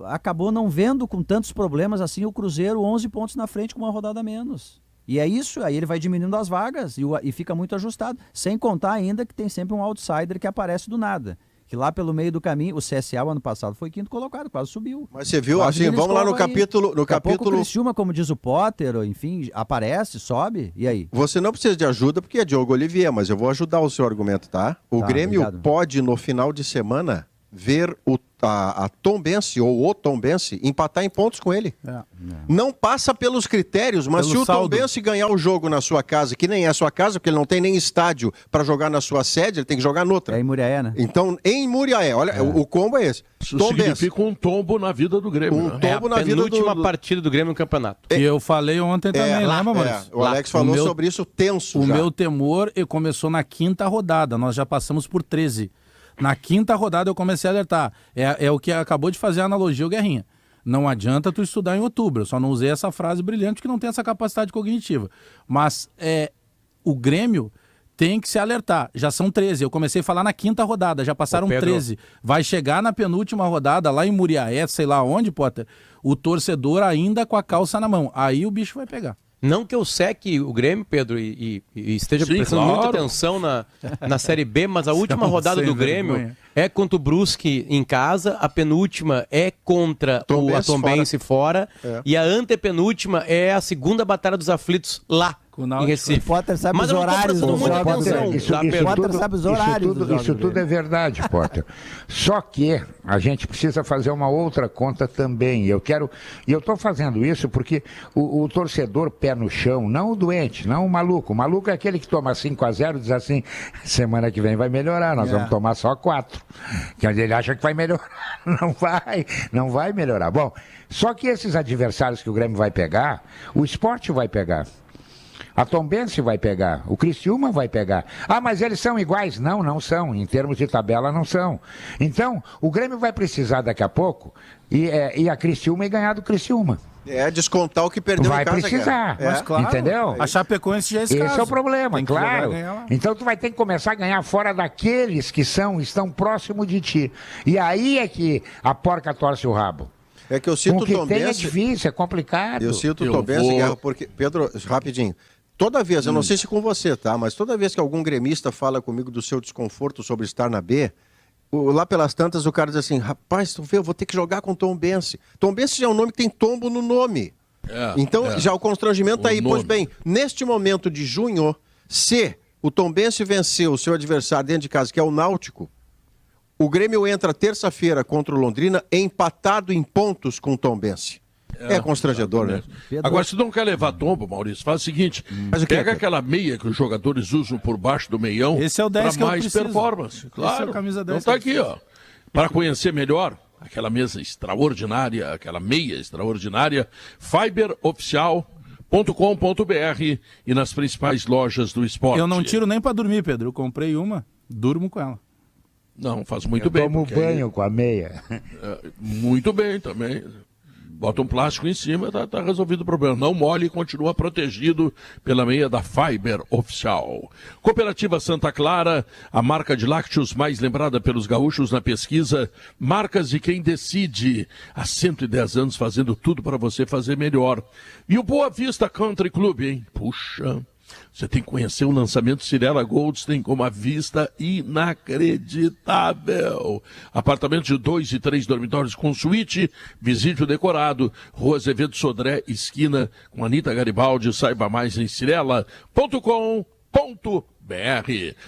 E: acabou não vendo com tantos problemas assim o Cruzeiro 11 pontos na frente com uma rodada a menos. E é isso, aí ele vai diminuindo as vagas e fica muito ajustado. Sem contar ainda que tem sempre um outsider que aparece do nada. Que lá pelo meio do caminho, o CSA o ano passado foi 5º colocado, quase subiu.
D: Mas você viu, assim, vamos lá no capítulo...
E: Daqui a pouco o Criciúma, como diz o Potter, enfim, aparece, sobe, e aí?
D: Você não precisa de ajuda porque é Diogo Olivier, mas eu vou ajudar o seu argumento, tá? O Grêmio pode, no final de semana, ver a Tombense ou o Tombense empatar em pontos com ele. Não passa pelos critérios, mas se o Tombense ganhar o jogo na sua casa, que nem é a sua casa, porque ele não tem nem estádio para jogar na sua sede, ele tem que jogar noutra.
E: É em Muriaé, né?
D: Então, em Muriaé, olha, o combo é esse.
A: Isso significa um tombo na vida do Grêmio.
C: Tombo na vida última partida do Grêmio no campeonato.
F: E eu falei ontem também, lembra, Maurício?
D: O Alex falou sobre isso tenso.
F: O meu temor começou na 5ª rodada, nós já passamos por 13. Na 5ª rodada eu comecei a alertar. É o que acabou de fazer a analogia o Guerrinha. Não adianta tu estudar em outubro. Eu só não usei essa frase brilhante que não tem essa capacidade cognitiva. Mas o Grêmio tem que se alertar. Já são 13. Eu comecei a falar na 5ª rodada. Já passaram 13. Vai chegar na penúltima rodada, lá em Muriaé, sei lá onde, Potter, o torcedor ainda com a calça na mão. Aí o bicho vai pegar.
C: Não que eu seque o Grêmio, Pedro, e esteja prestando muita atenção na Série B, mas a última rodada do Grêmio é contra o Brusque em casa, a penúltima é contra a Tombense fora, e a antepenúltima é a segunda Batalha dos Aflitos lá. Em Recife.
E: O Potter sabe os horários do
B: Isso tudo é verdade, Potter. Só que a gente precisa fazer uma outra conta também. E eu estou fazendo isso porque o torcedor pé no chão, não o doente, não o maluco. O maluco é aquele que toma 5-0 e diz assim, semana que vem vai melhorar, nós vamos tomar só 4. Quer dizer, ele acha que vai melhorar. Não vai melhorar. Bom, só que esses adversários que o Grêmio vai pegar, o Sport vai pegar. A Tombense vai pegar, o Criciúma vai pegar. Ah, mas eles são iguais? Não são. Em termos de tabela, não são. Então, o Grêmio vai precisar daqui a pouco ir a Criciúma e ganhar do Criciúma.
D: Descontar o que perdeu
B: vai
D: em casa.
B: Vai precisar,
F: mas claro,
B: entendeu?
F: A Chapecoense já é esse caso.
B: Esse é o problema, claro. Então tu vai ter que começar a ganhar fora daqueles que estão próximos de ti. E aí é que a porca torce o rabo.
D: É que eu sinto o Tombense...
B: é difícil, é complicado.
D: Eu sinto o Tombense, porque, Pedro, rapidinho, toda vez, eu não sei se com você, tá? Mas toda vez que algum gremista fala comigo do seu desconforto sobre estar na B, lá pelas tantas o cara diz assim, rapaz, tu vê, eu vou ter que jogar com o Tombense. Tombense já é um nome que tem tombo no nome. Então, já o constrangimento tá aí. Pois bem, neste momento de junho, se o Tombense venceu o seu adversário dentro de casa, que é o Náutico, o Grêmio entra terça-feira contra o Londrina empatado em pontos com o Tombense. É constrangedor, né?
A: Agora, se não quer levar tombo, Maurício, faz o seguinte, pega aquela meia que os jogadores usam por baixo do meião
F: para
A: mais performance. Claro,
F: camisa 10
A: então tá aqui, ó. Para conhecer melhor, aquela mesa extraordinária, aquela meia extraordinária, fiberoficial.com.br e nas principais lojas do esporte.
F: Eu não tiro nem para dormir, Pedro. Eu comprei uma, durmo com ela.
A: Não, faz muito bem.
B: Tomo banho com a meia.
A: Muito bem também. Bota um plástico em cima, tá resolvido o problema. Não molhe e continua protegido pela meia da Fiber Oficial. Cooperativa Santa Clara, a marca de lácteos mais lembrada pelos gaúchos na pesquisa. Marcas de quem decide. Há 110 anos fazendo tudo para você fazer melhor. E o Boa Vista Country Club, hein? Puxa... Você tem que conhecer o lançamento Cirela Goldstein com uma vista inacreditável. Apartamento de 2 e 3 dormitórios com suíte, visite o decorado, Rua Azevedo Sodré, esquina com Anita Garibaldi. Saiba mais em cirela.com.br.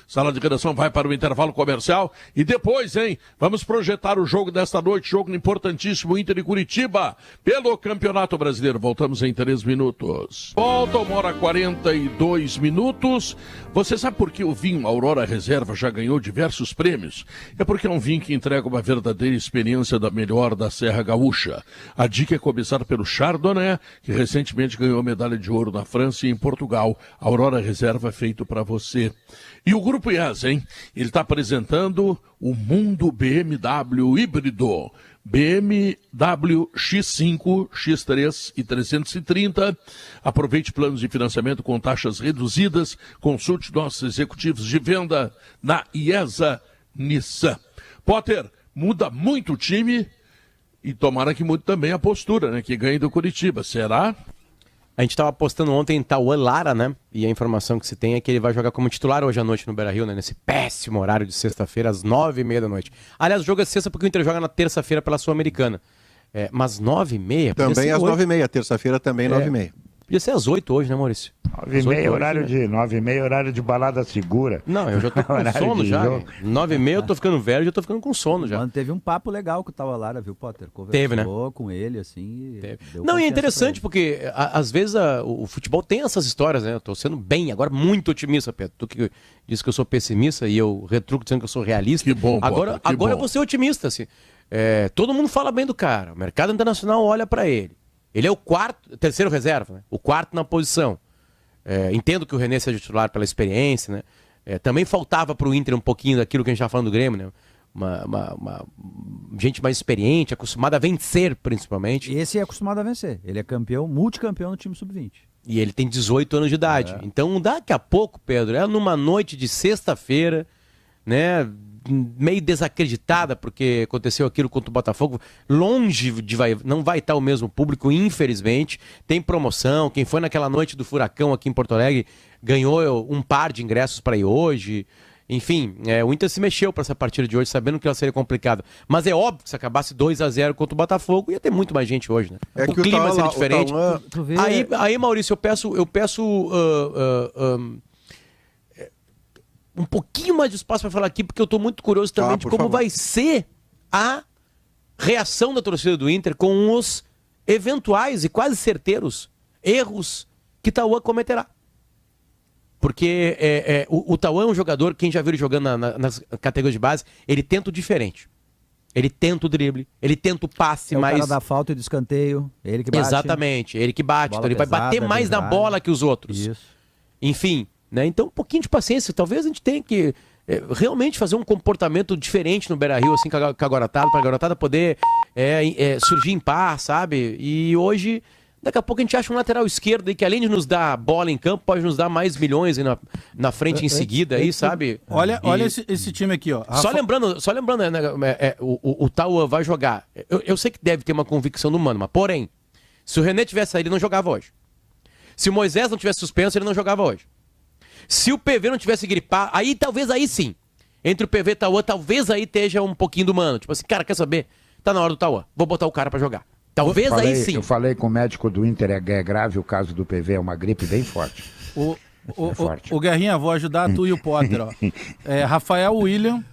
A: Sala de redação vai para o intervalo comercial e depois, vamos projetar o jogo desta noite, jogo importantíssimo, Inter e Curitiba, pelo Campeonato Brasileiro. Voltamos em 3 minutos. Volta, 1h42. Você sabe por que o vinho Aurora Reserva já ganhou diversos prêmios? É porque é um vinho que entrega uma verdadeira experiência da melhor da Serra Gaúcha. A dica é começar pelo Chardonnay, que recentemente ganhou medalha de ouro na França e em Portugal. Aurora Reserva é feito para você. E o Grupo IES, ele está apresentando o Mundo BMW híbrido. BMW X5, X3 e 330. Aproveite planos de financiamento com taxas reduzidas. Consulte nossos executivos de venda na IESA Nissan. Potter, muda muito o time e tomara que mude também a postura, que ganhe do Curitiba. Será?
C: A gente estava apostando ontem em Tauan Lara, né? E a informação que se tem é que ele vai jogar como titular hoje à noite no Beira-Rio, né? Nesse péssimo horário de sexta-feira, às 9h30 da noite. Aliás, o jogo é sexta porque o Inter joga na terça-feira pela Sul-Americana. Mas 9h30?
D: Também às 9h30, terça-feira também 9h30.
C: Podia ser às 8 hoje, né, Maurício?
B: 9h30, horário de balada segura.
C: Não, eu já tô com sono já. 9h30 eu tô ficando velho, já tô ficando com sono já.
E: Mano, teve um papo legal com o Tauan Lara, viu, Potter?
C: Teve, né?
E: Com ele, assim.
C: Não, e é interessante porque às vezes o futebol tem essas histórias, né? Eu tô sendo agora muito otimista, Pedro. Tu que disse que eu sou pessimista e eu retruco dizendo que eu sou realista.
A: Que bom,
C: Agora eu vou ser otimista, assim. Todo mundo fala bem do cara. O mercado internacional olha pra ele. Ele é o terceiro reserva, né? O quarto na posição. Entendo que o René seja titular pela experiência, né? Também faltava para o Inter um pouquinho daquilo que a gente estava falando do Grêmio, né? Uma gente mais experiente, acostumada a vencer, principalmente.
E: Esse é acostumado a vencer. Ele é campeão, multicampeão no time sub-20.
C: E ele tem 18 anos de idade. Então, daqui a pouco, Pedro, numa noite de sexta-feira, né? Meio desacreditada, porque aconteceu aquilo contra o Botafogo, longe não vai estar o mesmo público, infelizmente. Tem promoção, quem foi naquela noite do Furacão aqui em Porto Alegre ganhou um par de ingressos para ir hoje. Enfim, o Inter se mexeu para essa partida de hoje, sabendo que ela seria complicada. Mas é óbvio que se acabasse 2-0 contra o Botafogo, ia ter muito mais gente hoje, né? O clima seria diferente. Aí, Maurício, eu peço um pouquinho mais de espaço para falar aqui, porque eu estou muito curioso também de como vai ser a reação da torcida do Inter com os eventuais e quase certeiros erros que Tauan cometerá. Porque o Tauan é um jogador, quem já viu ele jogando nas categorias de base, ele tenta o diferente. Ele tenta o drible, ele tenta o passe mais...
E: o cara da falta e do escanteio, ele que bate.
C: Exatamente, ele que bate. Então ele vai bater mais na bola que os outros.
E: Isso.
C: Enfim... Né? Então, um pouquinho de paciência. Talvez a gente tenha que realmente fazer um comportamento diferente no Beira-Rio, assim, com a garotada, para a garotada poder surgir em paz, sabe? E hoje, daqui a pouco a gente acha um lateral esquerdo aí que, além de nos dar bola em campo, pode nos dar mais milhões aí na frente em seguida, aí, sabe?
F: Olha esse time aqui, ó.
C: Só lembrando, né, o Tauan vai jogar. Eu sei que deve ter uma convicção do Mano, mas porém, se o René tivesse saído, ele não jogava hoje. Se o Moisés não tivesse suspenso, ele não jogava hoje. Se o PV não tivesse gripado, talvez aí sim. Entre o PV e o Tauan, talvez aí esteja um pouquinho do Mano. Tipo assim, cara, quer saber? Tá na hora do Tauan. Vou botar o cara pra jogar. Talvez aí sim.
B: Eu falei com o médico do Inter, é grave o caso do PV, é uma gripe bem forte.
F: O Guerrinha, vou ajudar tu e o Potter, ó. Rafael William,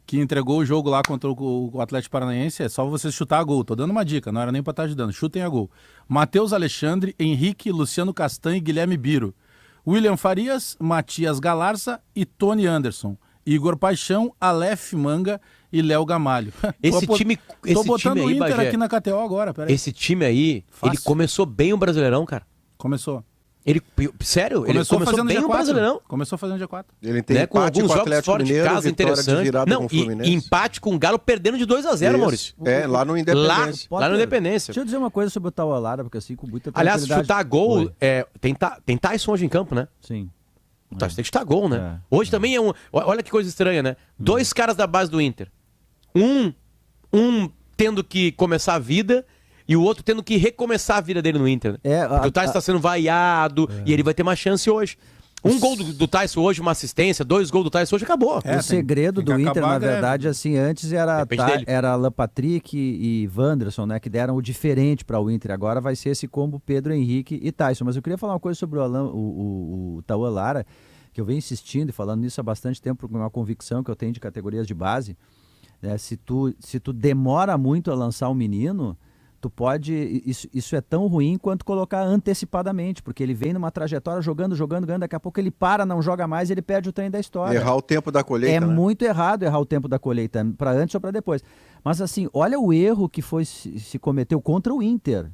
F: que entregou o jogo lá contra o Atlético Paranaense, é só você chutar a gol. Tô dando uma dica, não era nem pra estar ajudando. Chutem a gol. Matheus Alexandre, Henrique, Luciano Castanho e Guilherme Biro. William Farias, Matias Galarza e Tony Anderson. Igor Paixão, Aleph Manga, e Léo Gamalho.
C: Tô
F: botando o Inter aqui na KTO agora, peraí.
C: Esse time aí, ele começou bem o Brasileirão, cara.
F: Começou.
C: Sério? Ele começou bem o Brasileirão.
F: Começou fazendo G4.
D: Ele tem
C: com alguns jogos fora de casa interessantes. Não, e empate com o Galo perdendo de 2-0, Maurício.
D: Lá no Independência.
C: Lá no Independência.
E: Deixa eu dizer uma coisa sobre o Taualara, porque assim, com muita
C: tranquilidade... Aliás, chutar gol, tem Tyson hoje em campo, né?
E: Sim.
C: O Tyson tem que chutar gol, né? Hoje também é um... Olha que coisa estranha, né? 2 caras da base do Inter. Um tendo que começar a vida... E o outro tendo que recomeçar a vida dele no Inter. Né? Porque o Tyson está sendo vaiado e ele vai ter uma chance hoje. Um gol do Tyson hoje, uma assistência, 2 gols do Tyson hoje, acabou.
E: O segredo do Inter, na verdade, assim, antes era Alan Patrick e Wanderson, né? Que deram o diferente para o Inter. Agora vai ser esse combo Pedro Henrique e Tyson. Mas eu queria falar uma coisa sobre o Taualara, que eu venho insistindo e falando nisso há bastante tempo, com uma convicção que eu tenho de categorias de base. Né? Se tu demora muito a lançar um menino... Tu pode, isso é tão ruim quanto colocar antecipadamente, porque ele vem numa trajetória jogando, daqui a pouco ele para, não joga mais, ele perde o trem da história.
D: Errar o tempo da colheita,
E: né? Muito errado errar o tempo da colheita, para antes ou para depois. Mas assim, olha o erro que se cometeu contra o Inter,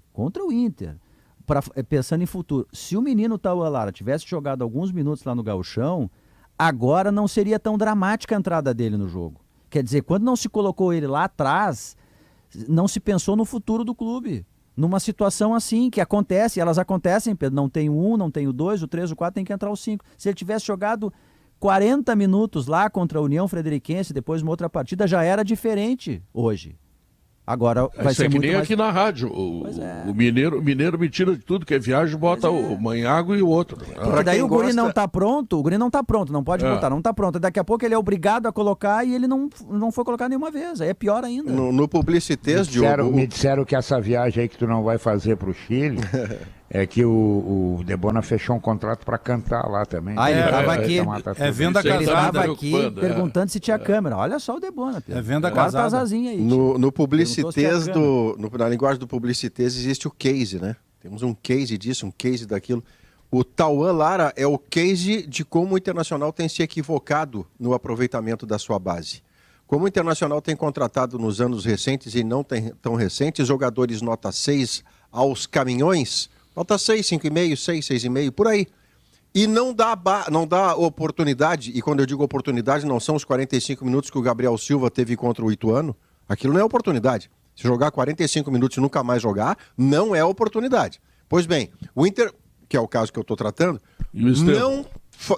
E: pensando em futuro. Se o menino Taualara tivesse jogado alguns minutos lá no Gauchão, agora não seria tão dramática a entrada dele no jogo. Quer dizer, quando não se colocou ele lá atrás... Não se pensou no futuro do clube. Numa situação assim, que acontece, elas acontecem, Pedro, não tem o 1, não tem o 2, o 3, o 4, tem que entrar o 5. Se ele tivesse jogado 40 minutos lá contra a União Frederiquense, depois uma outra partida, já era diferente hoje. Agora vai ser
A: que
E: muito
A: nem
E: mais...
A: aqui na rádio. O mineiro me tira de tudo, que é viagem, bota o Manhago e o outro.
E: Porque daí o guri não tá pronto, não pode botar, não tá pronto. Daqui a pouco ele é obrigado a colocar e ele não foi colocar nenhuma vez. Aí é pior ainda.
D: No Publicités, Diogo...
B: Me disseram que essa viagem aí que tu não vai fazer pro Chile... É que o Debona fechou um contrato para cantar lá também.
E: Ele estava aqui.
F: Venda casada.
E: Ele estava aqui perguntando se tinha câmera. Olha só o Debona, Pedro.
F: É venda casada.
E: Aí,
D: no Publicités, na linguagem do Publicités, existe o case, né? Temos um case disso, um case daquilo. O Taualara é o case de como o Internacional tem se equivocado no aproveitamento da sua base. Como o Internacional tem contratado nos anos recentes e não tão recentes, jogadores nota 6 aos caminhões... Nota 6, 5,5, 6, 6,5, por aí. E não dá oportunidade, e quando eu digo oportunidade, não são os 45 minutos que o Gabriel Silva teve contra o Ituano. Aquilo não é oportunidade. Se jogar 45 minutos e nunca mais jogar, não é oportunidade. Pois bem, o Inter, que é o caso que eu estou tratando,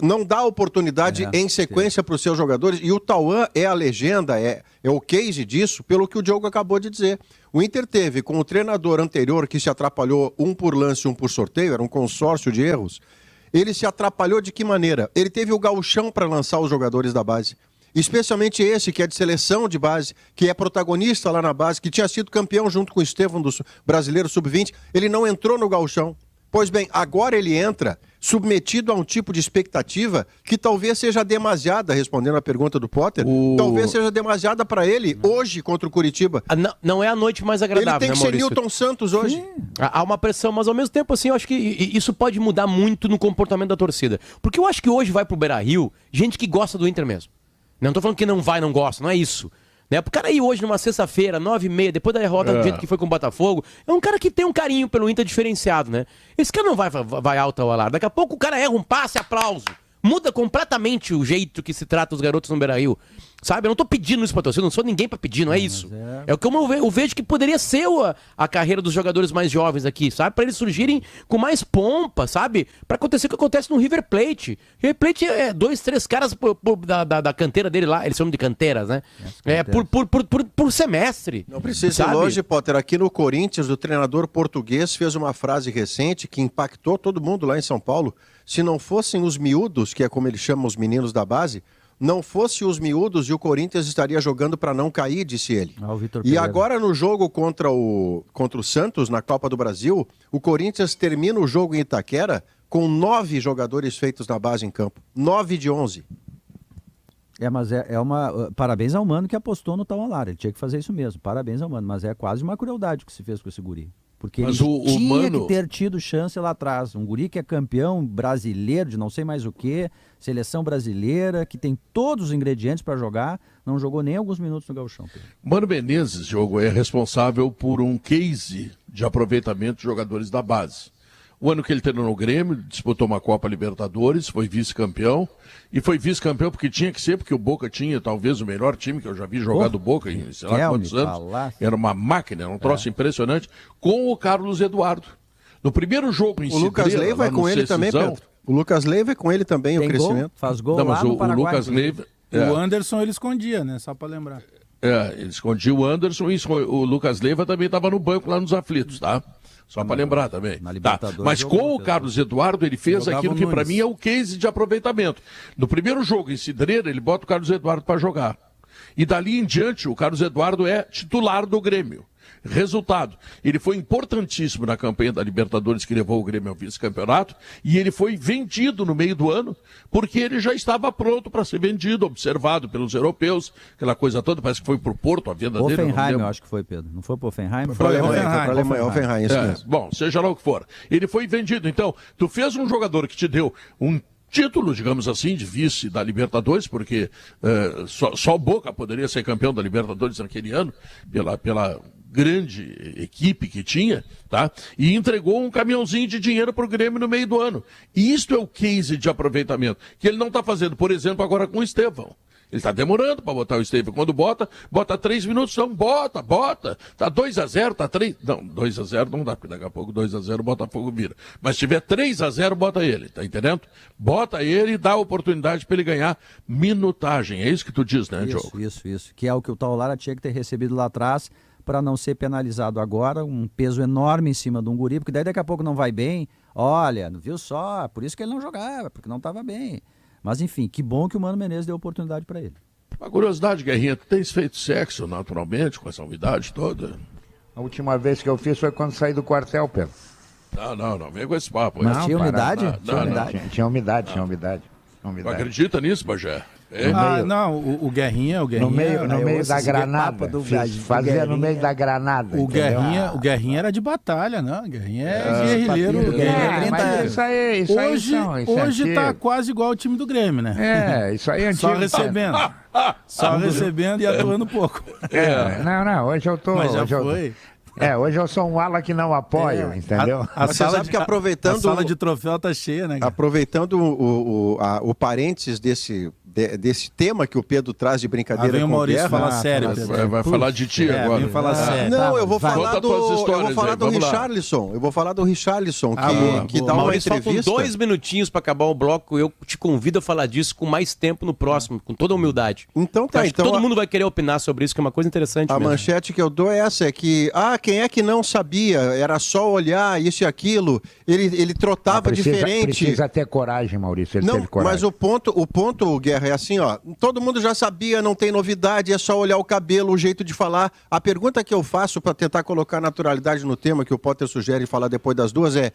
D: não dá oportunidade em sequência para os seus jogadores. E o Tauan é a legenda, é o case disso, pelo que o Diogo acabou de dizer. O Inter teve, com o treinador anterior, que se atrapalhou um por lance, um por sorteio, era um consórcio de erros, ele se atrapalhou de que maneira? Ele teve o gauchão para lançar os jogadores da base. Especialmente esse, que é de seleção de base, que é protagonista lá na base, que tinha sido campeão junto com o Estevão do Brasileiro Sub-20, ele não entrou no gauchão. Pois bem, agora ele entra submetido a um tipo de expectativa que talvez seja demasiada, respondendo a pergunta do Potter, talvez seja demasiada para ele hoje contra o Curitiba.
C: Não é a noite mais agradável,
D: ele tem que ser Newton Santos hoje.
C: Sim. Há uma pressão, mas ao mesmo tempo, assim, eu acho que isso pode mudar muito no comportamento da torcida. Porque eu acho que hoje vai pro Beira-Rio gente que gosta do Inter mesmo. Não tô falando que não gosta, não é isso. Né? O cara aí hoje, numa sexta-feira, 9h30, depois da derrota do jeito que foi com o Botafogo, é um cara que tem um carinho pelo Inter diferenciado, né? Esse cara não vai alto ao alar. Daqui a pouco o cara erra um passe, aplauso. Muda completamente o jeito que se trata os garotos no Beira-Rio. Sabe? Eu não tô pedindo isso pra torcida, eu não sou ninguém pra pedir, não é isso. É o que eu vejo que poderia ser a carreira dos jogadores mais jovens aqui, sabe? Pra eles surgirem com mais pompa, sabe? Pra acontecer o que acontece no River Plate. River Plate é 2, 3 caras da canteira dele lá, eles chamam de canteiras, né? Por semestre.
D: Não precisa ir longe, Potter. Aqui no Corinthians, o treinador português fez uma frase recente que impactou todo mundo lá em São Paulo. Se não fossem os miúdos, que é como ele chama os meninos da base, não fosse os miúdos e o Corinthians estaria jogando para não cair, disse ele. E agora no jogo contra o Santos, na Copa do Brasil, o Corinthians termina o jogo em Itaquera com 9 jogadores feitos na base em campo. 9 de 11.
E: Mas parabéns ao Mano que apostou no Taualara. Ele tinha que fazer isso mesmo. Parabéns ao Mano. Mas é quase uma crueldade o que se fez com esse guri. Porque ele tinha que ter tido chance lá atrás. Um guri que é campeão brasileiro de não sei mais o que, seleção brasileira, que tem todos os ingredientes para jogar, não jogou nem alguns minutos no Gauchão.
A: Mano Menezes, Diogo, é responsável por um case de aproveitamento de jogadores da base. O ano que ele treinou no Grêmio, disputou uma Copa Libertadores, foi vice-campeão. E foi vice-campeão porque tinha que ser, porque o Boca tinha talvez o melhor time que eu já vi jogar do Boca em sei lá quantos anos. Era uma máquina, era um troço impressionante, com o Carlos Eduardo. No primeiro jogo em Cidreira,
D: o Lucas Leiva é com ele também, Pedro. O Lucas Leiva é com ele também, o crescimento.
E: Gol, faz gol lá no Paraguai.
A: O Lucas Leiva...
F: O Anderson ele escondia, né? Só para lembrar.
A: Ele escondia o Anderson e o Lucas Leiva também estava no banco lá nos aflitos, tá? Só para lembrar também. Tá. Mas com o Carlos Eduardo, ele fez aquilo que para mim é o case de aproveitamento. No primeiro jogo em Cidreira, ele bota o Carlos Eduardo para jogar. E dali em diante, o Carlos Eduardo é titular do Grêmio. Resultado, ele foi importantíssimo na campanha da Libertadores que levou o Grêmio ao vice-campeonato e ele foi vendido no meio do ano porque ele já estava pronto para ser vendido, observado pelos europeus, aquela coisa toda, parece que foi pro Porto a venda dele.
E: Offenheim, eu acho que foi, Pedro. Não foi pro Offenheim?
D: Foi para Offenheim, isso mesmo.
A: Bom, seja lá o que for. Ele foi vendido, então, tu fez um jogador que te deu um título, digamos assim, de vice da Libertadores, porque só o Boca poderia ser campeão da Libertadores naquele ano, pela grande equipe que tinha, tá? E entregou um caminhãozinho de dinheiro para o Grêmio no meio do ano. E isto é o case de aproveitamento, que ele não está fazendo, por exemplo, agora com o Estevão. Ele está demorando para botar o Estevão. Quando bota 3 minutos, não, bota. Tá 2-0, tá 3... Não, 2-0 não dá, porque daqui a pouco 2-0 o Botafogo vira. Mas se tiver 3-0, bota ele, tá entendendo? Bota ele e dá a oportunidade para ele ganhar minutagem. É isso que tu diz, né, Diogo?
E: Isso. Que é o que o Taulara tinha que ter recebido lá atrás para não ser penalizado agora, um peso enorme em cima de um guri, porque daí daqui a pouco não vai bem. Olha, viu só, por isso que ele não jogava, porque não estava bem. Mas enfim, que bom que o Mano Menezes deu oportunidade para ele.
A: Uma curiosidade, Guerrinha, tu tens feito sexo naturalmente com essa umidade toda?
B: A última vez que eu fiz foi quando saí do quartel, Pedro.
A: Não vem com esse papo.
E: Mas tinha umidade?
B: Tinha umidade.
A: Não acredita nisso, Bagé?
F: Não, o Guerrinha...
B: No meio da granada. Fazia no meio da granada.
F: O Guerrinha era de batalha, né? O Guerrinha é guerrilheiro.
B: Mas isso aí
F: hoje tá quase igual ao time do Grêmio, né?
B: Isso aí é antigo.
F: Só recebendo e atuando pouco.
B: Não, hoje eu tô...
F: Mas já foi...
B: hoje eu sou um ala que não apoio, entendeu?
F: A sala de troféu tá cheia, né?
D: Aproveitando o parênteses desse tema que o Pedro traz de brincadeira com o
F: Maurício fala sério.
A: Vai falar de ti agora.
F: Vem falar sério.
D: Não, eu vou falar do Richarlison. Eu vou falar do Richarlison, que dá uma entrevista.
C: Faltam 2 minutinhos para acabar o bloco. Eu te convido a falar disso com mais tempo no próximo, com toda a humildade.
D: Então tá.
C: Então todo mundo vai querer opinar sobre isso, que é uma coisa interessante
D: a
C: mesmo.
D: Manchete que eu dou é essa, é que quem é que não sabia? Era só olhar isso e aquilo. Ele trotava diferente.
B: Precisa ter coragem, Maurício. Ele teve coragem.
D: Mas o ponto, Guerra, é assim, todo mundo já sabia, não tem novidade, é só olhar o cabelo, o jeito de falar. A pergunta que eu faço para tentar colocar naturalidade no tema que o Potter sugere falar depois das duas é: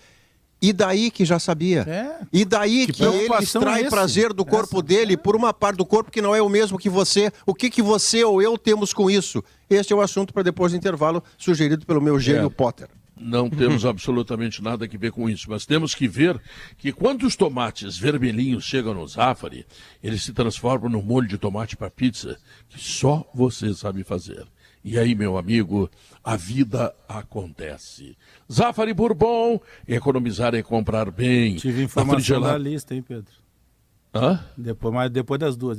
D: e daí que já sabia? E daí que ele extrai prazer do corpo dele por uma parte do corpo que não é o mesmo que você? O que você ou eu temos com isso? Este é o assunto para depois do intervalo, sugerido pelo meu gênio Potter.
A: Não temos absolutamente nada a ver com isso, mas temos que ver que quando os tomates vermelhinhos chegam no Zafari, eles se transformam num molho de tomate para pizza que só você sabe fazer. E aí, meu amigo, a vida acontece. Zafari Bourbon, economizar é comprar bem.
F: Tive informação da lista, hein, Pedro? Depois das duas.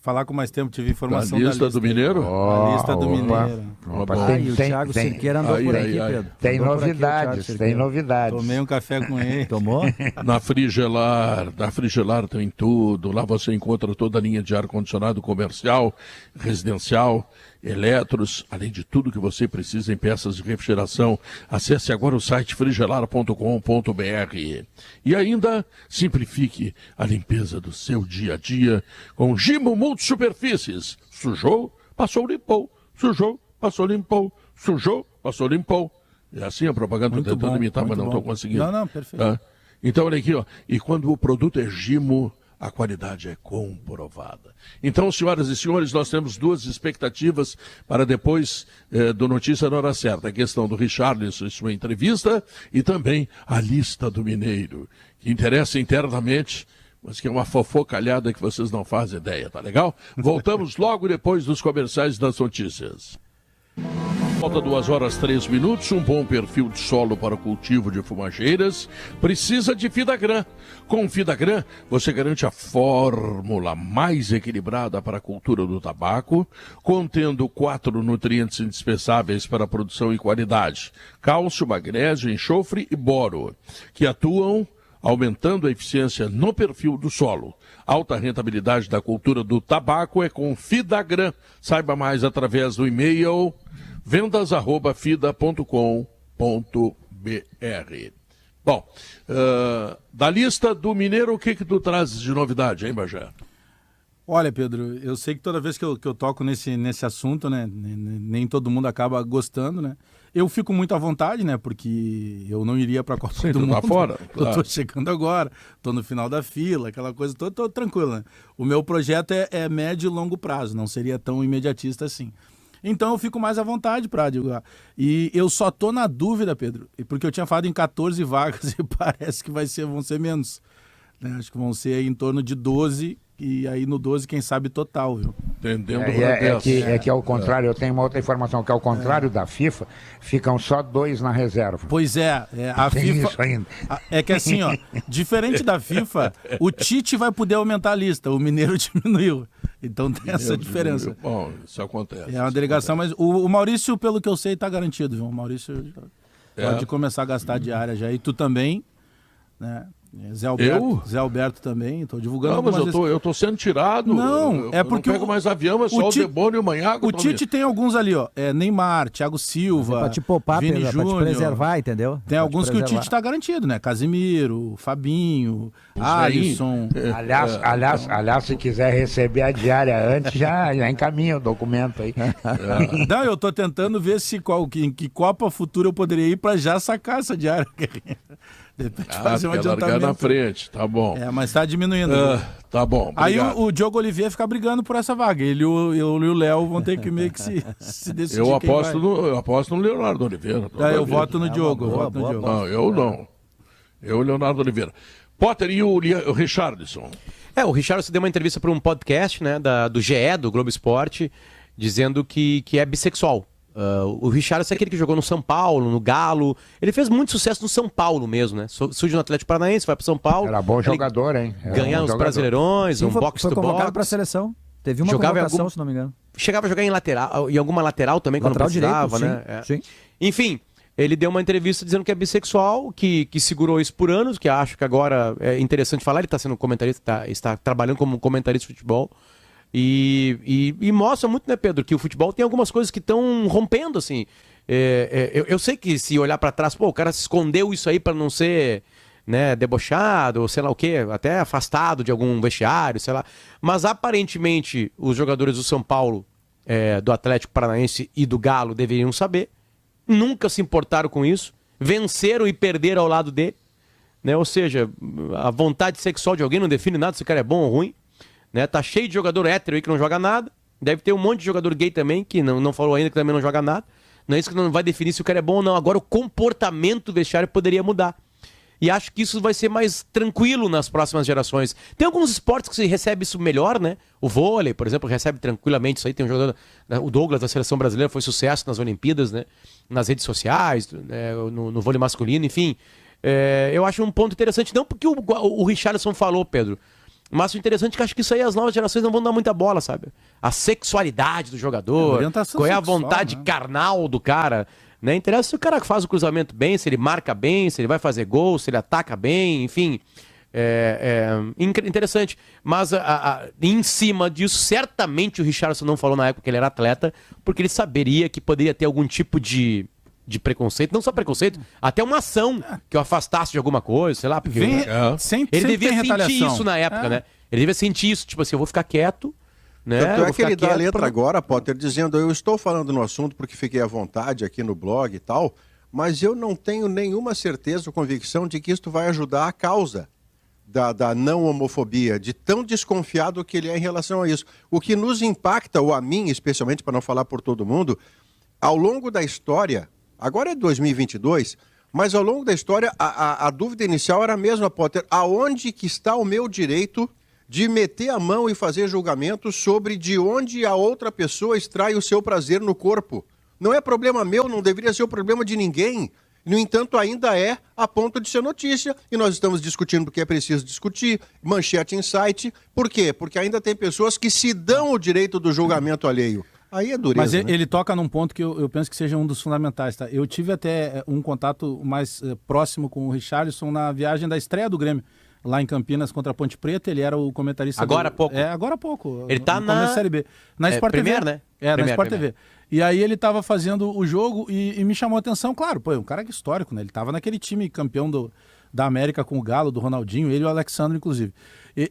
F: Falar com mais tempo, tive informação da lista
A: do Mineiro?
F: A lista do Mineiro.
E: O Thiago Cerqueira andou por aqui, Pedro.
B: Tem novidades.
F: Tomei um café com ele.
E: Tomou?
A: Na Frigelar tem tudo. Lá você encontra toda a linha de ar-condicionado comercial, residencial, eletros, além de tudo que você precisa em peças de refrigeração. Acesse agora o site frigelar.com.br. E ainda simplifique a limpeza do seu dia a dia com Gimo Multisuperfícies. Sujou, passou, limpou. Sujou, passou, limpou. Sujou, passou, limpou. É assim a propaganda, estou tentando imitar, mas não estou conseguindo.
F: Não, perfeito.
A: Então, olha aqui, e quando o produto é Gimo, a qualidade é comprovada. Então, senhoras e senhores, nós temos duas expectativas para depois do Notícia na Hora Certa. A questão do Richarlison em sua entrevista e também a lista do Mineiro, que interessa internamente, mas que é uma fofocalhada que vocês não fazem ideia, tá legal? Voltamos logo depois dos comerciais das notícias. Falta 2h03, um bom perfil de solo para o cultivo de fumageiras precisa de Fidagran. Com Fidagran, você garante a fórmula mais equilibrada para a cultura do tabaco, contendo 4 nutrientes indispensáveis para a produção e qualidade: cálcio, magnésio, enxofre e boro, que atuam aumentando a eficiência no perfil do solo. Alta rentabilidade da cultura do tabaco é com Fidagran. Saiba mais através do e-mail vendas@fida.com.br. Bom, da lista do Mineiro, o que tu trazes de novidade, hein, Bagé?
F: Olha, Pedro, eu sei que toda vez que eu toco nesse assunto, né, nem todo mundo acaba gostando, né? Eu fico muito à vontade, né, porque eu não iria para a Copa do Mundo.
A: Tá fora, claro.
F: Eu tô chegando agora, tô no final da fila, aquela coisa toda, tô tranquilo, né? O meu projeto é médio e longo prazo, não seria tão imediatista assim. Então eu fico mais à vontade para divulgar. E eu só tô na dúvida, Pedro, porque eu tinha falado em 14 vagas e parece que vão ser menos. Né? Acho que vão ser aí em torno de 12, e aí no 12, quem sabe, total, viu?
A: Entendendo
B: é que ao contrário, eu tenho uma outra informação, que ao contrário da FIFA, ficam só 2 na reserva.
F: Pois a
B: tem
F: FIFA...
B: isso ainda.
F: É que assim, ó, diferente da FIFA, o Tite vai poder aumentar a lista, o Mineiro diminuiu. Então tem essa diferença.
A: Bom, isso acontece.
F: É uma delegação, mas o Maurício, pelo que eu sei, tá garantido, viu? O Maurício pode começar a gastar diária já. E tu também, né? Zé Alberto também, estou divulgando.
A: Não, mas eu tô sendo tirado.
F: Não, é porque
A: eu não pego mais avião, é só o Demônio e o Manhago.
F: O Tite tem alguns ali, ó. Neymar, Thiago Silva,
E: pra te poupar,
F: Vini Júnior,
E: pra te preservar, entendeu?
F: Tem alguns que o Tite tá garantido, né? Casimiro, Fabinho, Alisson.
B: Aliás, se quiser receber a diária antes, já encaminha o documento aí.
F: Não, eu tô tentando ver em que Copa futura eu poderia ir para já sacar essa diária. De repente fazer um adiantamento.
A: Na frente, tá bom.
F: Mas tá diminuindo.
A: Tá bom, obrigado.
F: Aí o Diogo Oliveira fica brigando por essa vaga. Ele e o Léo vão ter que meio que se decidir.
A: Eu aposto no Leonardo Oliveira.
F: Eu voto no Diogo.
A: Não, eu não. Eu e Leonardo Oliveira. Potter e o Richarlison.
C: O Richarlison deu uma entrevista para um podcast, né, do GE, do Globo Esporte, dizendo que é bissexual. O Richarlison é aquele que jogou no São Paulo, no Galo. Ele fez muito sucesso no São Paulo mesmo, né? Surge no Atlético Paranaense, vai pro São Paulo.
B: Era bom jogador, hein?
C: Ganhar uns Brasileirões, um box-to-box.
E: Foi convocado pra seleção. Teve uma convocação, se não me engano.
C: Chegava a jogar em alguma lateral também, quando precisava,
E: direito,
C: né?
E: Sim.
C: Enfim, ele deu uma entrevista dizendo que é bissexual, que segurou isso por anos, que acho que agora é interessante falar. Ele está sendo comentarista, está trabalhando como comentarista de futebol. E mostra muito, né, Pedro, que o futebol tem algumas coisas que estão rompendo, assim. Eu sei que se olhar para trás, o cara se escondeu isso aí para não ser, né, debochado, ou sei lá o quê, até afastado de algum vestiário, sei lá. Mas aparentemente os jogadores do São Paulo, do Atlético Paranaense e do Galo deveriam saber. Nunca se importaram com isso. Venceram e perderam ao lado dele. Né? Ou seja, a vontade sexual de alguém não define nada se o cara é bom ou ruim. Né? Tá cheio de jogador hétero aí que não joga nada. Deve ter um monte de jogador gay também, que não falou ainda, que também não joga nada. Não é isso que não vai definir se o cara é bom ou não. Agora o comportamento do vestiário poderia mudar. E acho que isso vai ser mais tranquilo nas próximas gerações. Tem alguns esportes que se recebe isso melhor, né? O vôlei, por exemplo, recebe tranquilamente isso aí. Tem um jogador, o Douglas da Seleção Brasileira, foi sucesso nas Olimpíadas, né? Nas redes sociais, no vôlei masculino, enfim. Eu acho um ponto interessante, não porque o Richarlison falou, Pedro, mas o interessante é que acho que isso aí as novas gerações não vão dar muita bola, sabe? A sexualidade do jogador, qual é a vontade carnal do cara, né? Interessa se o cara faz o cruzamento bem, se ele marca bem, se ele vai fazer gol, se ele ataca bem, enfim. Interessante. Mas em cima disso, certamente o Richarlison não falou na época que ele era atleta, porque ele saberia que poderia ter algum tipo de preconceito, não só preconceito, até uma ação que o afastasse de alguma coisa, sei lá, porque ele devia sentir isso na época, né? Ele devia sentir isso, tipo assim, eu vou ficar quieto, né?
D: Tanto é que ele dá a letra agora, Potter, dizendo, eu estou falando no assunto porque fiquei à vontade aqui no blog e tal, mas eu não tenho nenhuma certeza ou convicção de que isto vai ajudar a causa. da não homofobia, de tão desconfiado que ele é em relação a isso. O que nos impacta, ou a mim especialmente, para não falar por todo mundo, ao longo da história, agora é 2022, mas ao longo da história a dúvida inicial era a mesma, Potter, aonde que está o meu direito de meter a mão e fazer julgamentos sobre de onde a outra pessoa extrai o seu prazer no corpo? Não é problema meu, não deveria ser o problema de ninguém. No entanto, ainda é a ponto de ser notícia, e nós estamos discutindo porque é preciso discutir, manchete em site. Por quê? Porque ainda tem pessoas que se dão o direito do julgamento alheio. Aí é dureza.
F: Mas ele toca num ponto que eu penso que seja um dos fundamentais, tá? Eu tive até um contato mais próximo com o Richarlison na viagem da estreia do Grêmio, lá em Campinas contra a Ponte Preta. Ele era o comentarista...
C: Agora há pouco?
F: Agora há pouco.
C: Ele tá na
F: Série B. Na Sport
C: Premier,
F: TV.
C: né?
F: Na Sport TV. E aí ele estava fazendo o jogo e me chamou a atenção, claro, pô, é um cara histórico, né? Ele estava naquele time campeão da América com o Galo, do Ronaldinho, ele e o Alexandre, inclusive.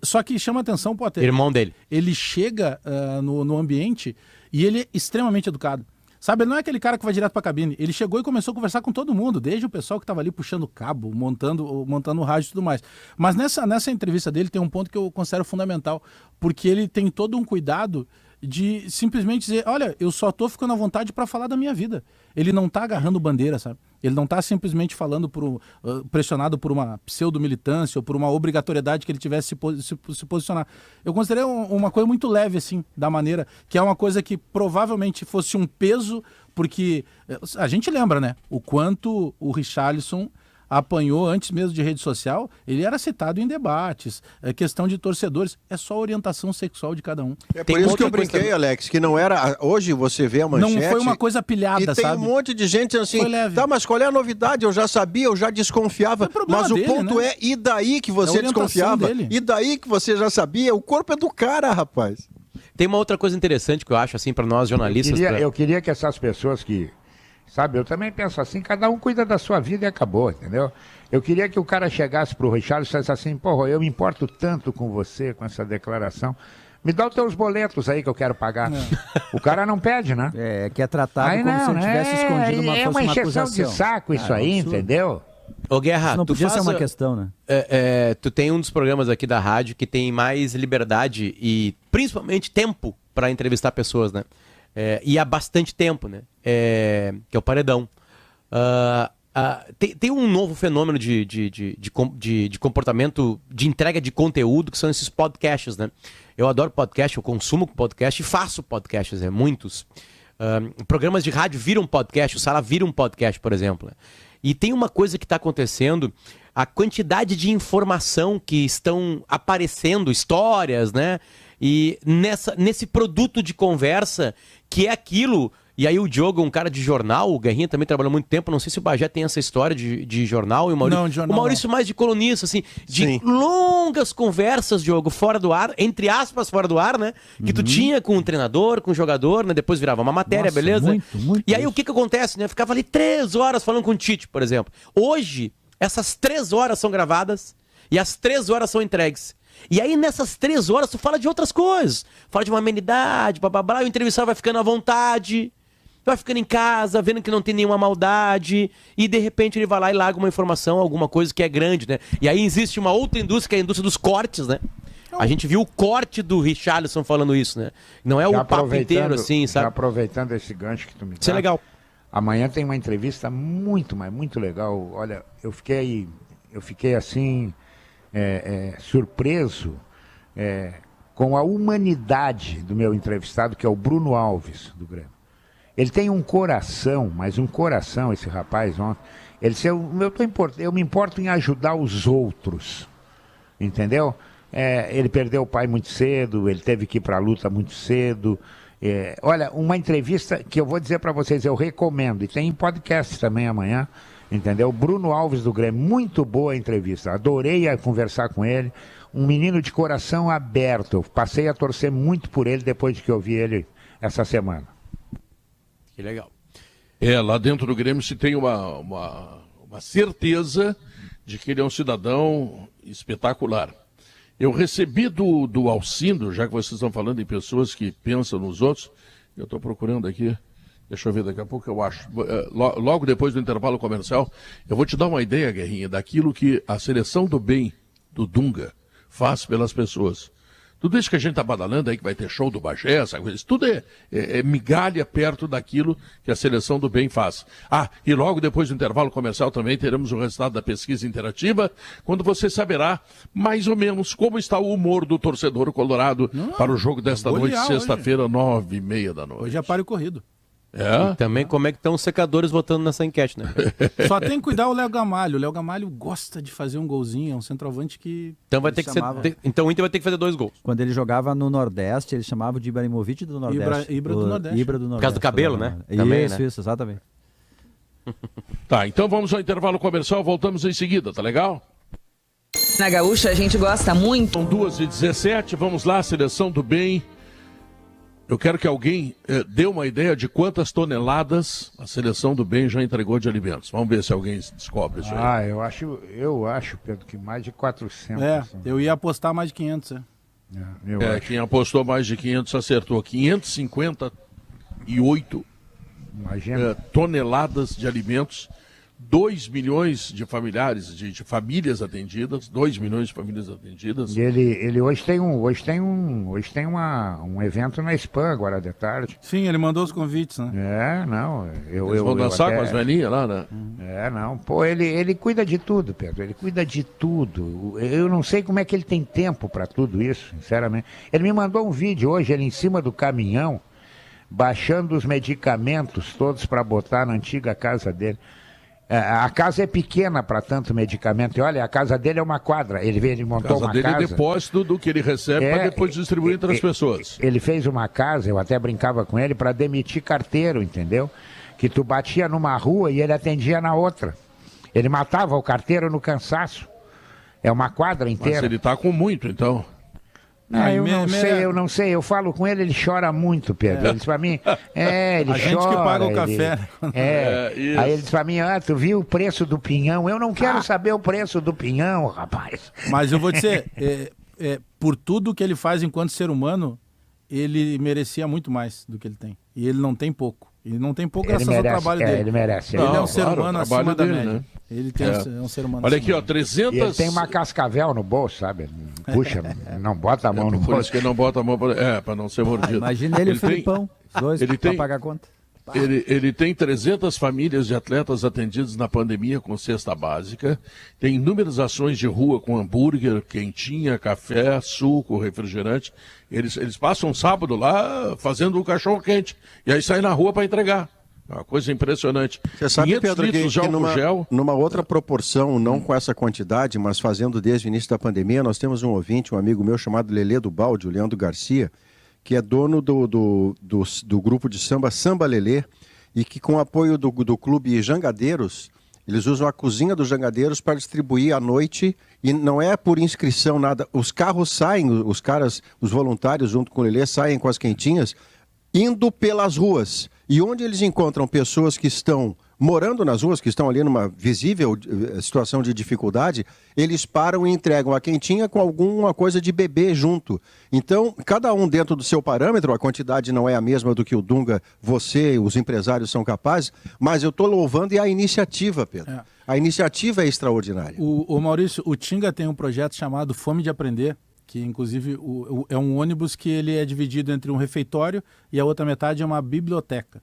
F: Só que chama a atenção, pô, até...
C: Irmão dele.
F: Ele chega no ambiente e ele é extremamente educado. Sabe, ele não é aquele cara que vai direto pra cabine. Ele chegou e começou a conversar com todo mundo, desde o pessoal que estava ali puxando cabo, montando o rádio e tudo mais. Mas nessa entrevista dele tem um ponto que eu considero fundamental, porque ele tem todo um cuidado de simplesmente dizer, olha, eu só tô ficando à vontade para falar da minha vida. Ele não tá agarrando bandeira, sabe? Ele não tá simplesmente falando pressionado por uma pseudo-militância ou por uma obrigatoriedade que ele tivesse se posicionar. Eu considerei uma coisa muito leve, assim, da maneira, que é uma coisa que provavelmente fosse um peso, porque a gente lembra, né? O quanto o Richarlison apanhou antes mesmo de rede social, ele era citado em debates, questão de torcedores, é só orientação sexual de cada um.
D: É por isso que eu brinquei, Alex, que não era... Hoje você vê a manchete...
F: Não foi uma coisa pilhada,
D: e tem
F: sabe?
D: Um monte de gente assim, tá, mas qual é a novidade? Eu já sabia, eu já desconfiava, mas o ponto é, e daí que você desconfiava? Dele. E daí que você já sabia? O corpo é do cara, rapaz.
C: Tem uma outra coisa interessante que eu acho, assim, para nós jornalistas...
B: Eu queria que essas pessoas que... Sabe, eu também penso assim, cada um cuida da sua vida e acabou, entendeu? Eu queria que o cara chegasse pro Richarlison e dissesse assim, porra, eu me importo tanto com você, com essa declaração, me dá os teus boletos aí que eu quero pagar. Não. O cara não pede, né?
E: Que é tratado aí como se ele tivesse escondido uma
B: uma encheção de saco isso aí, entendeu?
C: Ô Guerra,
E: isso não podia ser uma questão, né?
C: Tu tem um dos programas aqui da rádio que tem mais liberdade e principalmente tempo para entrevistar pessoas, né? E há bastante tempo, né? Que é o Paredão. Tem um novo fenômeno de comportamento, de entrega de conteúdo, que são esses podcasts, né? Eu adoro podcast, eu consumo podcast e faço podcasts, muitos. Programas de rádio viram podcast, o Sala vira um podcast, por exemplo. Né? E tem uma coisa que está acontecendo, a quantidade de informação que estão aparecendo, histórias, né? E nesse produto de conversa, que é aquilo... E aí o Diogo, um cara de jornal, o Guerrinha também trabalhou muito tempo, não sei se o Bagé tem essa história de jornal, e o Maurício, não, de jornal, o Maurício mais de colunista, assim, de Sim. longas conversas, Diogo, fora do ar, entre aspas, fora do ar, né? Que tu tinha com o treinador, com o jogador, né? Depois virava uma matéria, Nossa, beleza? Muito e aí o que acontece, né? Ficava ali 3 horas falando com o Tite, por exemplo. Hoje, essas 3 horas são gravadas e as 3 horas são entregues. E aí nessas 3 horas tu fala de outras coisas, fala de uma amenidade, blá, blá, blá, o entrevistado vai ficando à vontade, vai ficando em casa, vendo que não tem nenhuma maldade, e de repente ele vai lá e larga uma informação, alguma coisa que é grande, né? E aí existe uma outra indústria, que é a indústria dos cortes, né? A gente viu o corte do Richarlison falando isso, né? Não é o papo inteiro, assim, sabe?
B: Já aproveitando esse gancho que tu me dá.
C: Isso é legal.
B: Amanhã tem uma entrevista muito, mas muito legal. Olha, eu fiquei assim... surpreso com a humanidade do meu entrevistado, que é o Bruno Alves, do Grêmio. Ele tem um coração, mas um coração, esse rapaz ontem. Ele disse, eu me importo em ajudar os outros, entendeu? Ele perdeu o pai muito cedo, ele teve que ir para a luta muito cedo. Olha, uma entrevista que eu vou dizer para vocês, eu recomendo, e tem em podcast também amanhã, entendeu? Bruno Alves do Grêmio, muito boa a entrevista, adorei conversar com ele, um menino de coração aberto, eu passei a torcer muito por ele depois de que eu vi ele essa semana.
C: Que legal.
A: Lá dentro do Grêmio se tem uma certeza de que ele é um cidadão espetacular. Eu recebi do Alcindo, já que vocês estão falando em pessoas que pensam nos outros, eu estou procurando aqui, deixa eu ver, daqui a pouco eu acho. Logo depois do intervalo comercial, eu vou te dar uma ideia, Guerrinha, daquilo que a Seleção do Bem do Dunga faz pelas pessoas. Tudo isso que a gente está badalando aí, que vai ter show do Bagé, essa coisa, isso tudo é migalha perto daquilo que a Seleção do Bem faz. E logo depois do intervalo comercial também teremos o resultado da pesquisa interativa, quando você saberá mais ou menos como está o humor do torcedor colorado para o jogo desta noite, sexta-feira, 9h30 da noite.
F: Hoje é páreo corrido.
C: E também como é que estão os secadores votando nessa enquete, né?
F: Só tem que cuidar o Léo Gamalho. O Léo Gamalho gosta de fazer um golzinho, é um centroavante que...
C: Então vai ter que então o Inter vai ter que fazer 2 gols.
E: Quando ele jogava no Nordeste, ele chamava de Ibrahimovic do Nordeste.
F: Ibra do Nordeste.
E: Ibra do Nordeste.
C: Por causa do cabelo, né? Também,
E: isso,
C: né?
E: isso, exatamente.
A: Tá, então vamos ao intervalo comercial, voltamos em seguida, tá legal?
G: Na Gaúcha a gente gosta muito.
A: São 2h17, vamos lá, Seleção do Bem. Eu quero que alguém dê uma ideia de quantas toneladas a Seleção do Bem já entregou de alimentos. Vamos ver se alguém descobre isso aí.
B: Eu acho, Pedro, que mais de 400.
F: Eu ia apostar mais de 500.
A: Quem apostou mais de 500 acertou. 558 toneladas de alimentos. 2 milhões de familiares, de famílias atendidas, 2 milhões de famílias atendidas.
B: E ele hoje tem um evento na Spam agora de tarde.
F: Sim, ele mandou os convites, né?
A: Eles vão dançar com as velhinhas lá, né?
B: Pô, ele cuida de tudo, Pedro, ele cuida de tudo. Eu não sei como é que ele tem tempo para tudo isso, sinceramente. Ele me mandou um vídeo hoje, ele em cima do caminhão, baixando os medicamentos todos para botar na antiga casa dele. A casa é pequena para tanto medicamento. E olha, a casa dele é uma quadra. Ele montou uma casa. A casa dele
A: é depósito do que ele recebe para depois distribuir entre as pessoas.
B: Ele fez uma casa, eu até brincava com ele, para demitir carteiro, entendeu? Que tu batia numa rua e ele atendia na outra. Ele matava o carteiro no cansaço. É uma quadra inteira.
A: Mas ele está com muito, então.
B: Eu não sei. Eu falo com ele, ele chora muito, Pedro. Ele diz pra mim, ele chora. A
F: gente que paga o café.
B: Aí ele diz pra mim, tu viu o preço do pinhão? Eu não quero saber o preço do pinhão, rapaz.
F: Mas eu vou dizer, por tudo que ele faz enquanto ser humano, ele merecia muito mais do que ele tem. E ele não tem pouco. Ele não tem pouco graças ao trabalho dele.
B: Ele merece.
F: Ele é um ser humano acima da média. Né? Ele é um ser humano.
A: Olha aqui, 300...
B: E ele tem uma cascavel no bolso, sabe? Puxa, não bota a mão no bolso.
A: Por isso que ele não bota a mão para não ser mordido.
E: Imagina ele e o Filipão, os dois, para pagar a conta.
A: Ele tem 300 famílias de atletas atendidos na pandemia com cesta básica, tem inúmeras ações de rua com hambúrguer, quentinha, café, suco, refrigerante. Eles passam um sábado lá fazendo um cachorro quente e aí saem na rua para entregar. É uma coisa impressionante.
D: Você sabe, Pedro, que numa outra proporção, não com essa quantidade, mas fazendo desde o início da pandemia, nós temos um ouvinte, um amigo meu chamado Lelê do Balde, o Leandro Garcia, que é dono do grupo de Samba Lelê, e que com o apoio do clube Jangadeiros, eles usam a cozinha dos Jangadeiros para distribuir à noite, e não é por inscrição, nada. Os carros saem, os voluntários junto com o Lelê saem com as quentinhas, indo pelas ruas. E onde eles encontram pessoas que estão morando nas ruas, que estão ali numa visível situação de dificuldade, eles param e entregam a quentinha com alguma coisa de beber junto. Então, cada um dentro do seu parâmetro, a quantidade não é a mesma do que o Dunga, você, os empresários são capazes, mas eu estou louvando a iniciativa, Pedro. A iniciativa é extraordinária.
F: O Maurício, o Tinga tem um projeto chamado Fome de Aprender, que inclusive é um ônibus que ele é dividido entre um refeitório e a outra metade é uma biblioteca.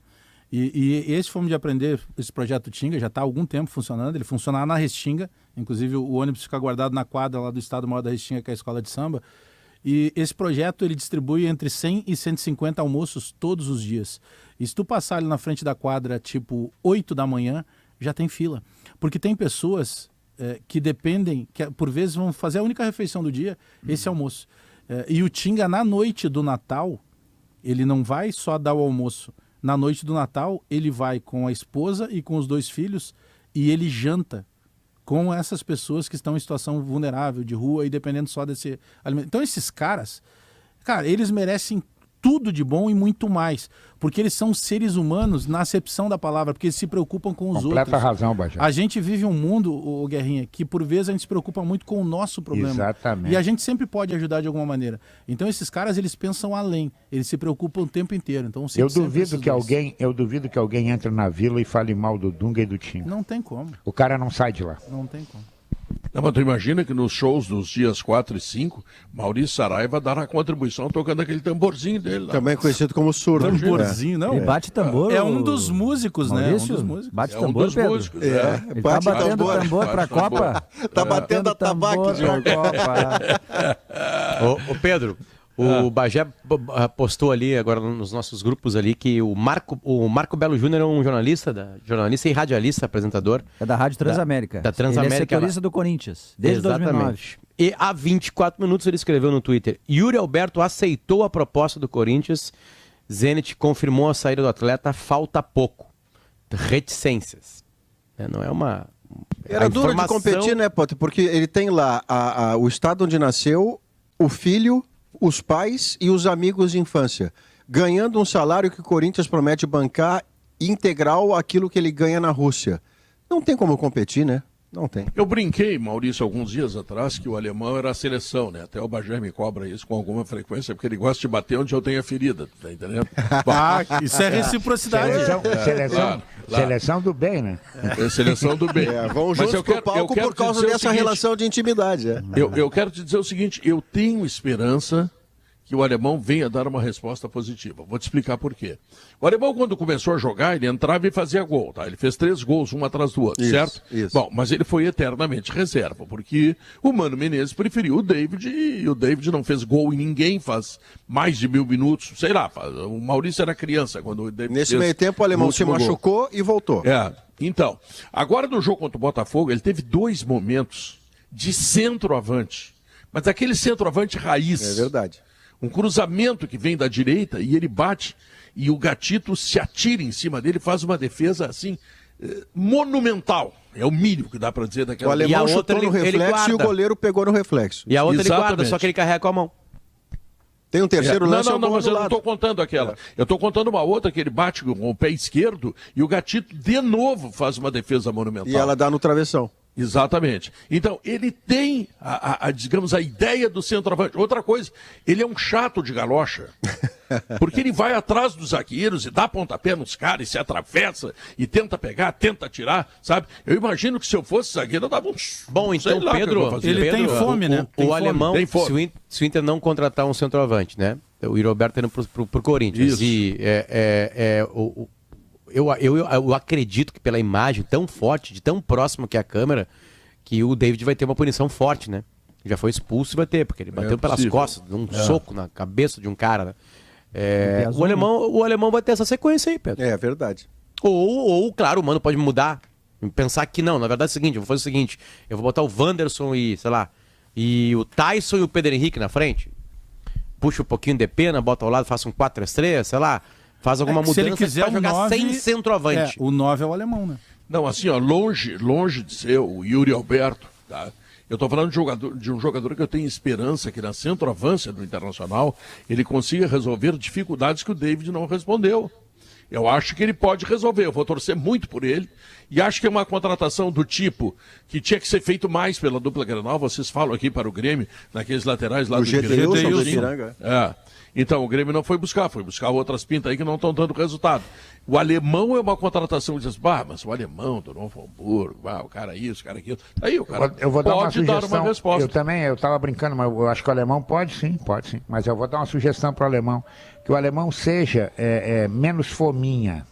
F: E esse Fome de Aprender, esse projeto Tinga, já está há algum tempo funcionando. Ele funciona na Restinga, inclusive o ônibus fica guardado na quadra lá do Estado Maior da Restinga, que é a escola de samba. E esse projeto ele distribui entre 100 e 150 almoços todos os dias. E se tu passar ali na frente da quadra, tipo 8 da manhã, já tem fila. Porque tem pessoas que dependem, que por vezes vão fazer a única refeição do dia, esse almoço. E o Tinga, na noite do Natal, ele não vai só dar o almoço. Na noite do Natal, ele vai com a esposa e com os 2 filhos e ele janta com essas pessoas que estão em situação vulnerável, de rua e dependendo só desse alimento. Então esses caras, eles merecem tudo de bom e muito mais, porque eles são seres humanos na acepção da palavra, porque eles se preocupam com os outros.
B: Completa razão, Bajé.
F: A gente vive um mundo, Guerrinha, que por vezes a gente se preocupa muito com o nosso problema.
B: Exatamente.
F: E a gente sempre pode ajudar de alguma maneira. Então esses caras, eles pensam além, eles se preocupam o tempo inteiro. Então,
B: eu duvido que alguém entre na Vila e fale mal do Dunga e do Tinga.
F: Não tem como.
B: O cara não sai de lá.
F: Não tem como.
A: Não, mas tu imagina que nos shows dos dias 4 e 5, Maurício Saraiva dará contribuição tocando aquele tamborzinho dele lá.
D: Também conhecido como surdo.
F: Tamborzinho, não.
E: Ele bate tambor.
F: É um dos músicos,
E: Maurício,
F: né? Um dos músicos.
E: Bate
A: É um
E: tambor,
A: dos
E: Pedro.
A: músicos.
E: Ele tá batendo tambor pra Copa.
D: Tá batendo a tabaco,
E: pra Copa.
C: Ô Pedro, o Bagé postou ali agora nos nossos grupos ali que o Marco Belo Júnior é um jornalista e radialista, apresentador.
E: É da Rádio Transamérica.
C: Da Transamérica.
E: Ele é setorista do Corinthians, desde 2009.
C: E há 24 minutos ele escreveu no Twitter: Yuri Alberto aceitou a proposta do Corinthians, Zenit confirmou a saída do atleta, falta pouco. Reticências. Não é uma...
D: Era duro de competir, né, Potter? Porque ele tem lá o estado onde nasceu, o filho, os pais e os amigos de infância, ganhando um salário que o Corinthians promete bancar integral aquilo que ele ganha na Rússia. Não tem como competir, né? Não tem.
A: Eu brinquei, Maurício, alguns dias atrás, que o alemão era a seleção, né? Até o Bagé me cobra isso com alguma frequência, porque ele gosta de bater onde eu tenho a ferida, tá entendendo?
F: Isso é reciprocidade.
B: Seleção do bem, né?
A: É seleção do bem.
D: Vão juntos pro palco por causa dessa relação de intimidade.
A: Eu quero te dizer o seguinte, eu tenho esperança que o alemão venha dar uma resposta positiva. Vou te explicar por quê. O alemão, quando começou a jogar, ele entrava e fazia gol, tá? Ele fez 3 gols, um atrás do outro, certo?
D: Isso.
A: Bom, mas ele foi eternamente reserva, porque o Mano Menezes preferiu o David e o David não fez gol em ninguém faz mais de 1000 minutos, sei lá, o Maurício era criança quando o David
D: Nesse meio tempo o alemão se machucou e voltou.
A: Então, agora no jogo contra o Botafogo, ele teve 2 momentos de centroavante, mas aquele centroavante raiz.
D: É verdade.
A: Um cruzamento que vem da direita e ele bate e o Gatito se atira em cima dele, faz uma defesa assim monumental. É o mínimo que dá para dizer daquela.
D: O alemão chutou no reflexo e o goleiro pegou no reflexo.
C: E a outra ele guarda, só que ele carrega com a mão.
D: Tem um terceiro lance.
A: Não, mas eu não estou contando aquela. Eu estou contando uma outra que ele bate com o pé esquerdo e o Gatito de novo faz uma defesa monumental.
D: E ela dá no travessão.
A: Exatamente. Então, ele tem, digamos, a ideia do centroavante. Outra coisa, ele é um chato de galocha. Porque ele vai atrás dos zagueiros e dá pontapé nos caras e se atravessa e tenta pegar, tenta tirar, sabe? Eu imagino que se eu fosse zagueiro, eu dava uns...
C: Bom, então, Pedro,
F: ele tem fome, né?
C: O alemão, se o Inter não contratar um centroavante, né? O Yuri Alberto indo pro Corinthians.
A: Isso.
C: E eu acredito que pela imagem tão forte, de tão próximo que é a câmera, que o David vai ter uma punição forte, né? Já foi expulso e vai ter, porque ele bateu pelas costas, um soco na cabeça de um cara, né? O alemão vai ter essa sequência aí, Pedro.
D: É verdade.
C: Ou, claro, o Mano pode mudar, pensar que não, na verdade é o seguinte, eu vou fazer o seguinte, eu vou botar o Wanderson e, sei lá, e o Tyson e o Pedro Henrique na frente, puxa um pouquinho de pena, bota ao lado, faça um 4-3-3, sei lá, faz alguma mudança,
F: se ele quiser
C: pra jogar
F: 9,
C: sem centroavante.
F: O 9 é o alemão, né?
A: Não, assim, ó, longe de ser o Yuri Alberto, tá? Eu estou falando de um jogador que eu tenho esperança que na centroavância do Internacional ele consiga resolver dificuldades que o David não respondeu. Eu acho que ele pode resolver, eu vou torcer muito por ele e acho que é uma contratação do tipo que tinha que ser feito mais pela dupla Grenal, vocês falam aqui para o Grêmio, naqueles laterais lá do
D: Ipiranga.
A: Então o Grêmio não foi buscar outras pintas aí que não estão dando resultado. O alemão é uma contratação que diz, mas o alemão do Novo Hamburgo, o cara isso, o cara aquilo. Aí o cara
B: eu vou
A: pode dar uma resposta.
B: Eu estava brincando, mas eu acho que o alemão pode sim. Mas eu vou dar uma sugestão para o alemão, que o alemão seja menos fominha.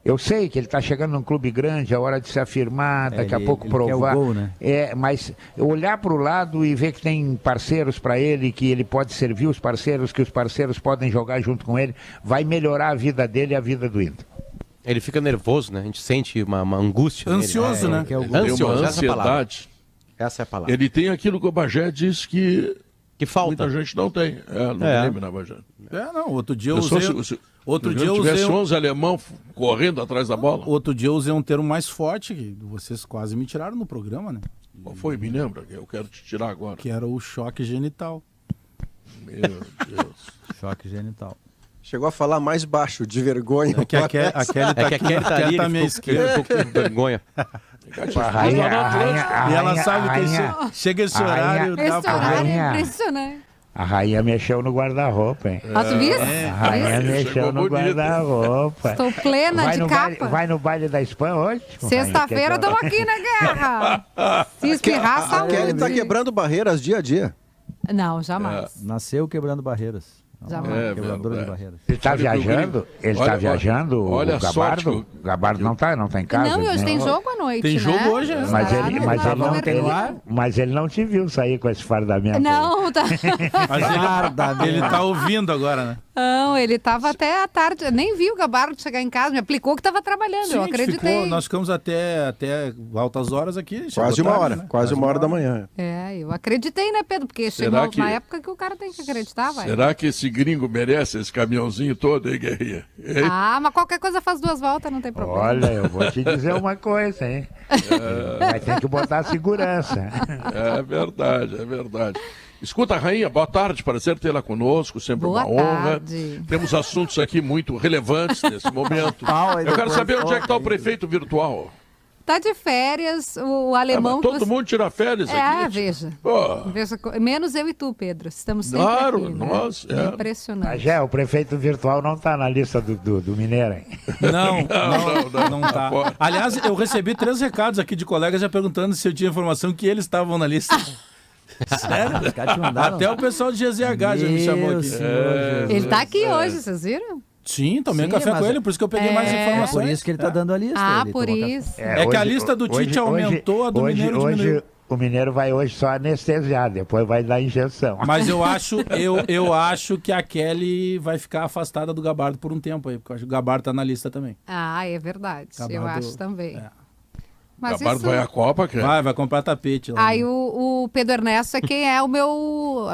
B: Eu sei que ele está chegando num clube grande, é hora de se afirmar, daqui a pouco provar.
E: Quer o gol, né?
B: Mas olhar para o lado e ver que tem parceiros para ele, que ele pode servir os parceiros, que os parceiros podem jogar junto com ele, vai melhorar a vida dele e a vida do Inter.
C: Ele fica nervoso, né? A gente sente uma angústia.
F: Ansioso,
C: nele,
F: né?
A: Ele tem uma ansiedade.
C: Essa é a palavra.
A: Ele tem aquilo que o Bagé diz que
C: falta.
A: Muita gente não tem. Lembro, né, Bagé?
F: Outro dia eu usei...
A: Se tivesse 11 alemão correndo atrás da bola.
F: Outro dia eu usei um termo mais forte, que vocês quase me tiraram no programa, né?
A: Qual foi? Me lembra, que eu quero te tirar agora.
F: Que era o choque genital.
A: Meu Deus.
E: Choque genital.
D: Chegou a falar mais baixo, de vergonha.
F: É que a Kelly tá ali,
C: à minha esquerda. Com vergonha.
F: E ela sabe que chega esse horário, dá problema.
H: Impressionante.
B: A rainha mexeu no guarda-roupa, hein?
H: Tu viu?
B: A rainha mexeu no guarda-roupa.
H: Estou plena de capa.
B: Vai no baile da Espanha hoje?
H: Sexta-feira estamos aqui na guerra. Se espirrar,
D: A Kelly tá quebrando barreiras dia a dia.
H: Não, jamais.
E: Nasceu quebrando barreiras.
H: Jamais.
E: Quebradora de barreiras.
B: Ele tá viajando? Ele tá viajando, o Gabardo? O Gabardo não tá em casa?
H: Não, e hoje tem jogo à noite,
F: Tem jogo hoje, né?
B: Mas ele não te viu sair com esse fardamento.
H: Não, tá.
F: Mas ele tá ouvindo agora, né?
H: Não, ele tava até à tarde. Nem vi o Gabardo chegar em casa, me aplicou que tava trabalhando.
F: Sim,
H: eu acreditei.
F: Nós ficamos até altas horas aqui.
D: Quase uma hora, né? Quase uma hora da manhã.
H: Eu acreditei, né, Pedro? Porque chegou na época que o cara tem que acreditar, vai.
A: Será que esse gringo merece esse caminhãozinho todo, hein, Guerrinha? Hein?
H: Mas qualquer coisa faz 2 voltas, não tem problema.
B: Olha, eu vou te dizer uma coisa, hein? Vai ter que botar segurança.
A: É verdade, é verdade. Escuta, Rainha, boa tarde, prazer tê-la conosco, sempre
H: boa
A: uma honra.
H: Tarde.
A: Temos assuntos aqui muito relevantes nesse momento. Eu quero saber onde é que está o prefeito virtual.
H: Tá de férias, o alemão...
A: todo mundo tira férias aqui.
H: Veja. Menos eu e tu, Pedro. Estamos sempre
A: claro,
H: aqui,
A: nós.
H: Né? Impressionante.
B: O prefeito virtual não tá na lista do Mineiro, hein?
F: Não tá. Aliás, eu recebi 3 recados aqui de colegas já perguntando se eu tinha informação que eles estavam na lista. Sério? Até o pessoal de GZH já me chamou aqui.
H: Ele tá aqui hoje, vocês viram?
F: Sim, tomei café com ele, por isso que eu peguei mais informações.
E: Por isso que ele tá dando a lista.
H: Por isso.
F: Que a lista do Tite aumentou, a do Mineiro diminuiu.
B: O Mineiro vai hoje só anestesiar, depois vai dar injeção.
F: Mas eu acho que a Kelly vai ficar afastada do Gabardo por um tempo aí, porque eu acho que o Gabardo tá na lista também.
H: É verdade.
F: Gabardo,
H: eu acho também.
A: Mas Gabardo vai à Copa, que
F: vai comprar tapete lá.
H: Aí o Pedro Ernesto é quem é o meu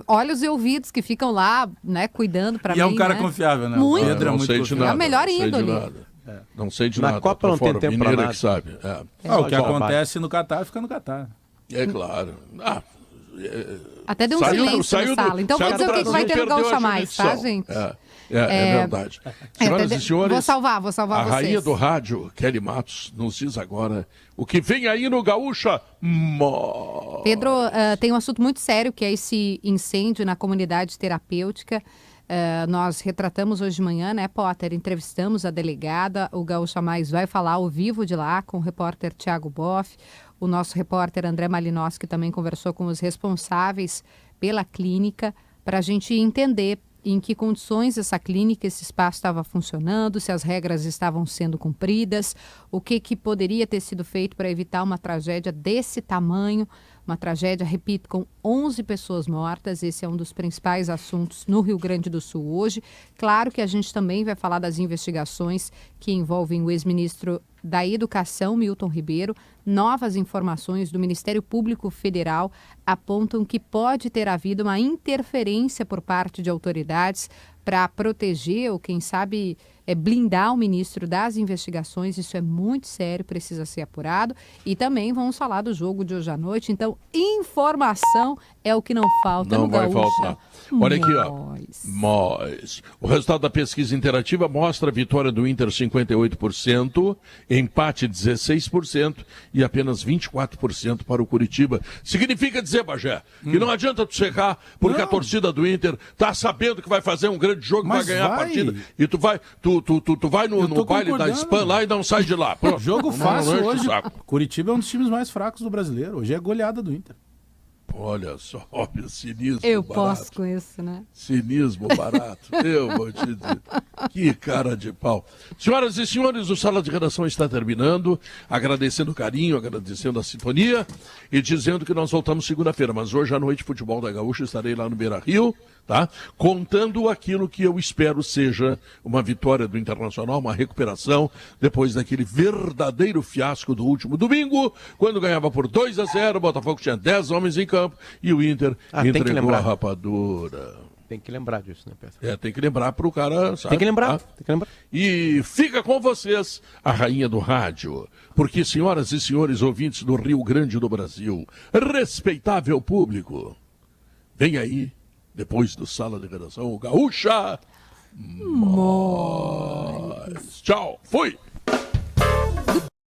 H: olhos e ouvidos que ficam lá, né, cuidando pra mim.
F: E é um cara confiável, né?
H: Muito.
F: Pedro é muito confiável.
H: É a melhor índole.
A: Não sei de nada.
C: Na Copa não tem tempo pra nada.
A: Que sabe.
F: O que acontece no Catar fica no Catar.
A: É claro.
H: Até deu um silêncio na sala. Então vou dizer o que vai ter no Gaúcha Mais, tá, gente?
A: É verdade. Senhoras e senhores,
H: vou salvar
A: a
H: vocês.
A: rainha do rádio, Kelly Matos, nos diz agora o que vem aí no Gaúcha.
H: Pedro, tem um assunto muito sério, que é esse incêndio na comunidade terapêutica. Nós retratamos hoje de manhã, né, Potter? Entrevistamos a delegada. O Gaúcha Mais vai falar ao vivo de lá com o repórter Thiago Boff. O nosso repórter André Malinowski também conversou com os responsáveis pela clínica para a gente entender em que condições essa clínica, esse espaço estava funcionando, se as regras estavam sendo cumpridas, o que poderia ter sido feito para evitar uma tragédia desse tamanho, uma tragédia, repito, com 11 pessoas mortas. Esse é um dos principais assuntos no Rio Grande do Sul hoje. Claro que a gente também vai falar das investigações que envolvem o ex-ministro da Educação, Milton Ribeiro. Novas informações do Ministério Público Federal apontam que pode ter havido uma interferência por parte de autoridades para proteger ou, quem sabe, blindar o ministro das investigações. Isso é muito sério, precisa ser apurado. E também vamos falar do jogo de hoje à noite. Então, informação é o que não falta no Gaúcha. Não vai faltar.
A: Olha aqui, Mas o resultado da pesquisa interativa mostra a vitória do Inter 58%, empate 16% e apenas 24% para o Curitiba. Significa dizer, Bagé, que não adianta tu secar, porque a torcida do Inter tá sabendo que vai fazer um grande jogo, vai ganhar a partida, e tu vai no baile da Spam lá e não sai de lá. Pronto.
F: Jogo fácil hoje. Curitiba é um dos times mais fracos do brasileiro. Hoje é goleada do Inter.
A: Olha só, olha, cinismo
H: eu
A: barato.
H: Posso com isso, né?
A: Cinismo barato. Eu vou te dizer. Que cara de pau. Senhoras e senhores, o Sala de Redação está terminando. Agradecendo o carinho, agradecendo a sintonia e dizendo que nós voltamos segunda-feira. Mas hoje à noite, Futebol da Gaúcha, estarei lá no Beira-Rio, tá? Contando aquilo que eu espero seja uma vitória do Internacional, uma recuperação, depois daquele verdadeiro fiasco do último domingo, quando ganhava por 2-0, o Botafogo tinha 10 homens em campo e o Inter entregou a rapadura.
C: Tem que lembrar disso, né, Pedro?
A: Tem que lembrar pro cara, sabe?
C: Tem que lembrar.
A: E fica com vocês a rainha do rádio, porque, senhoras e senhores ouvintes do Rio Grande do Brasil, respeitável público, vem aí, depois do Sala de Redação, o Gaúcha Mais. Tchau, fui!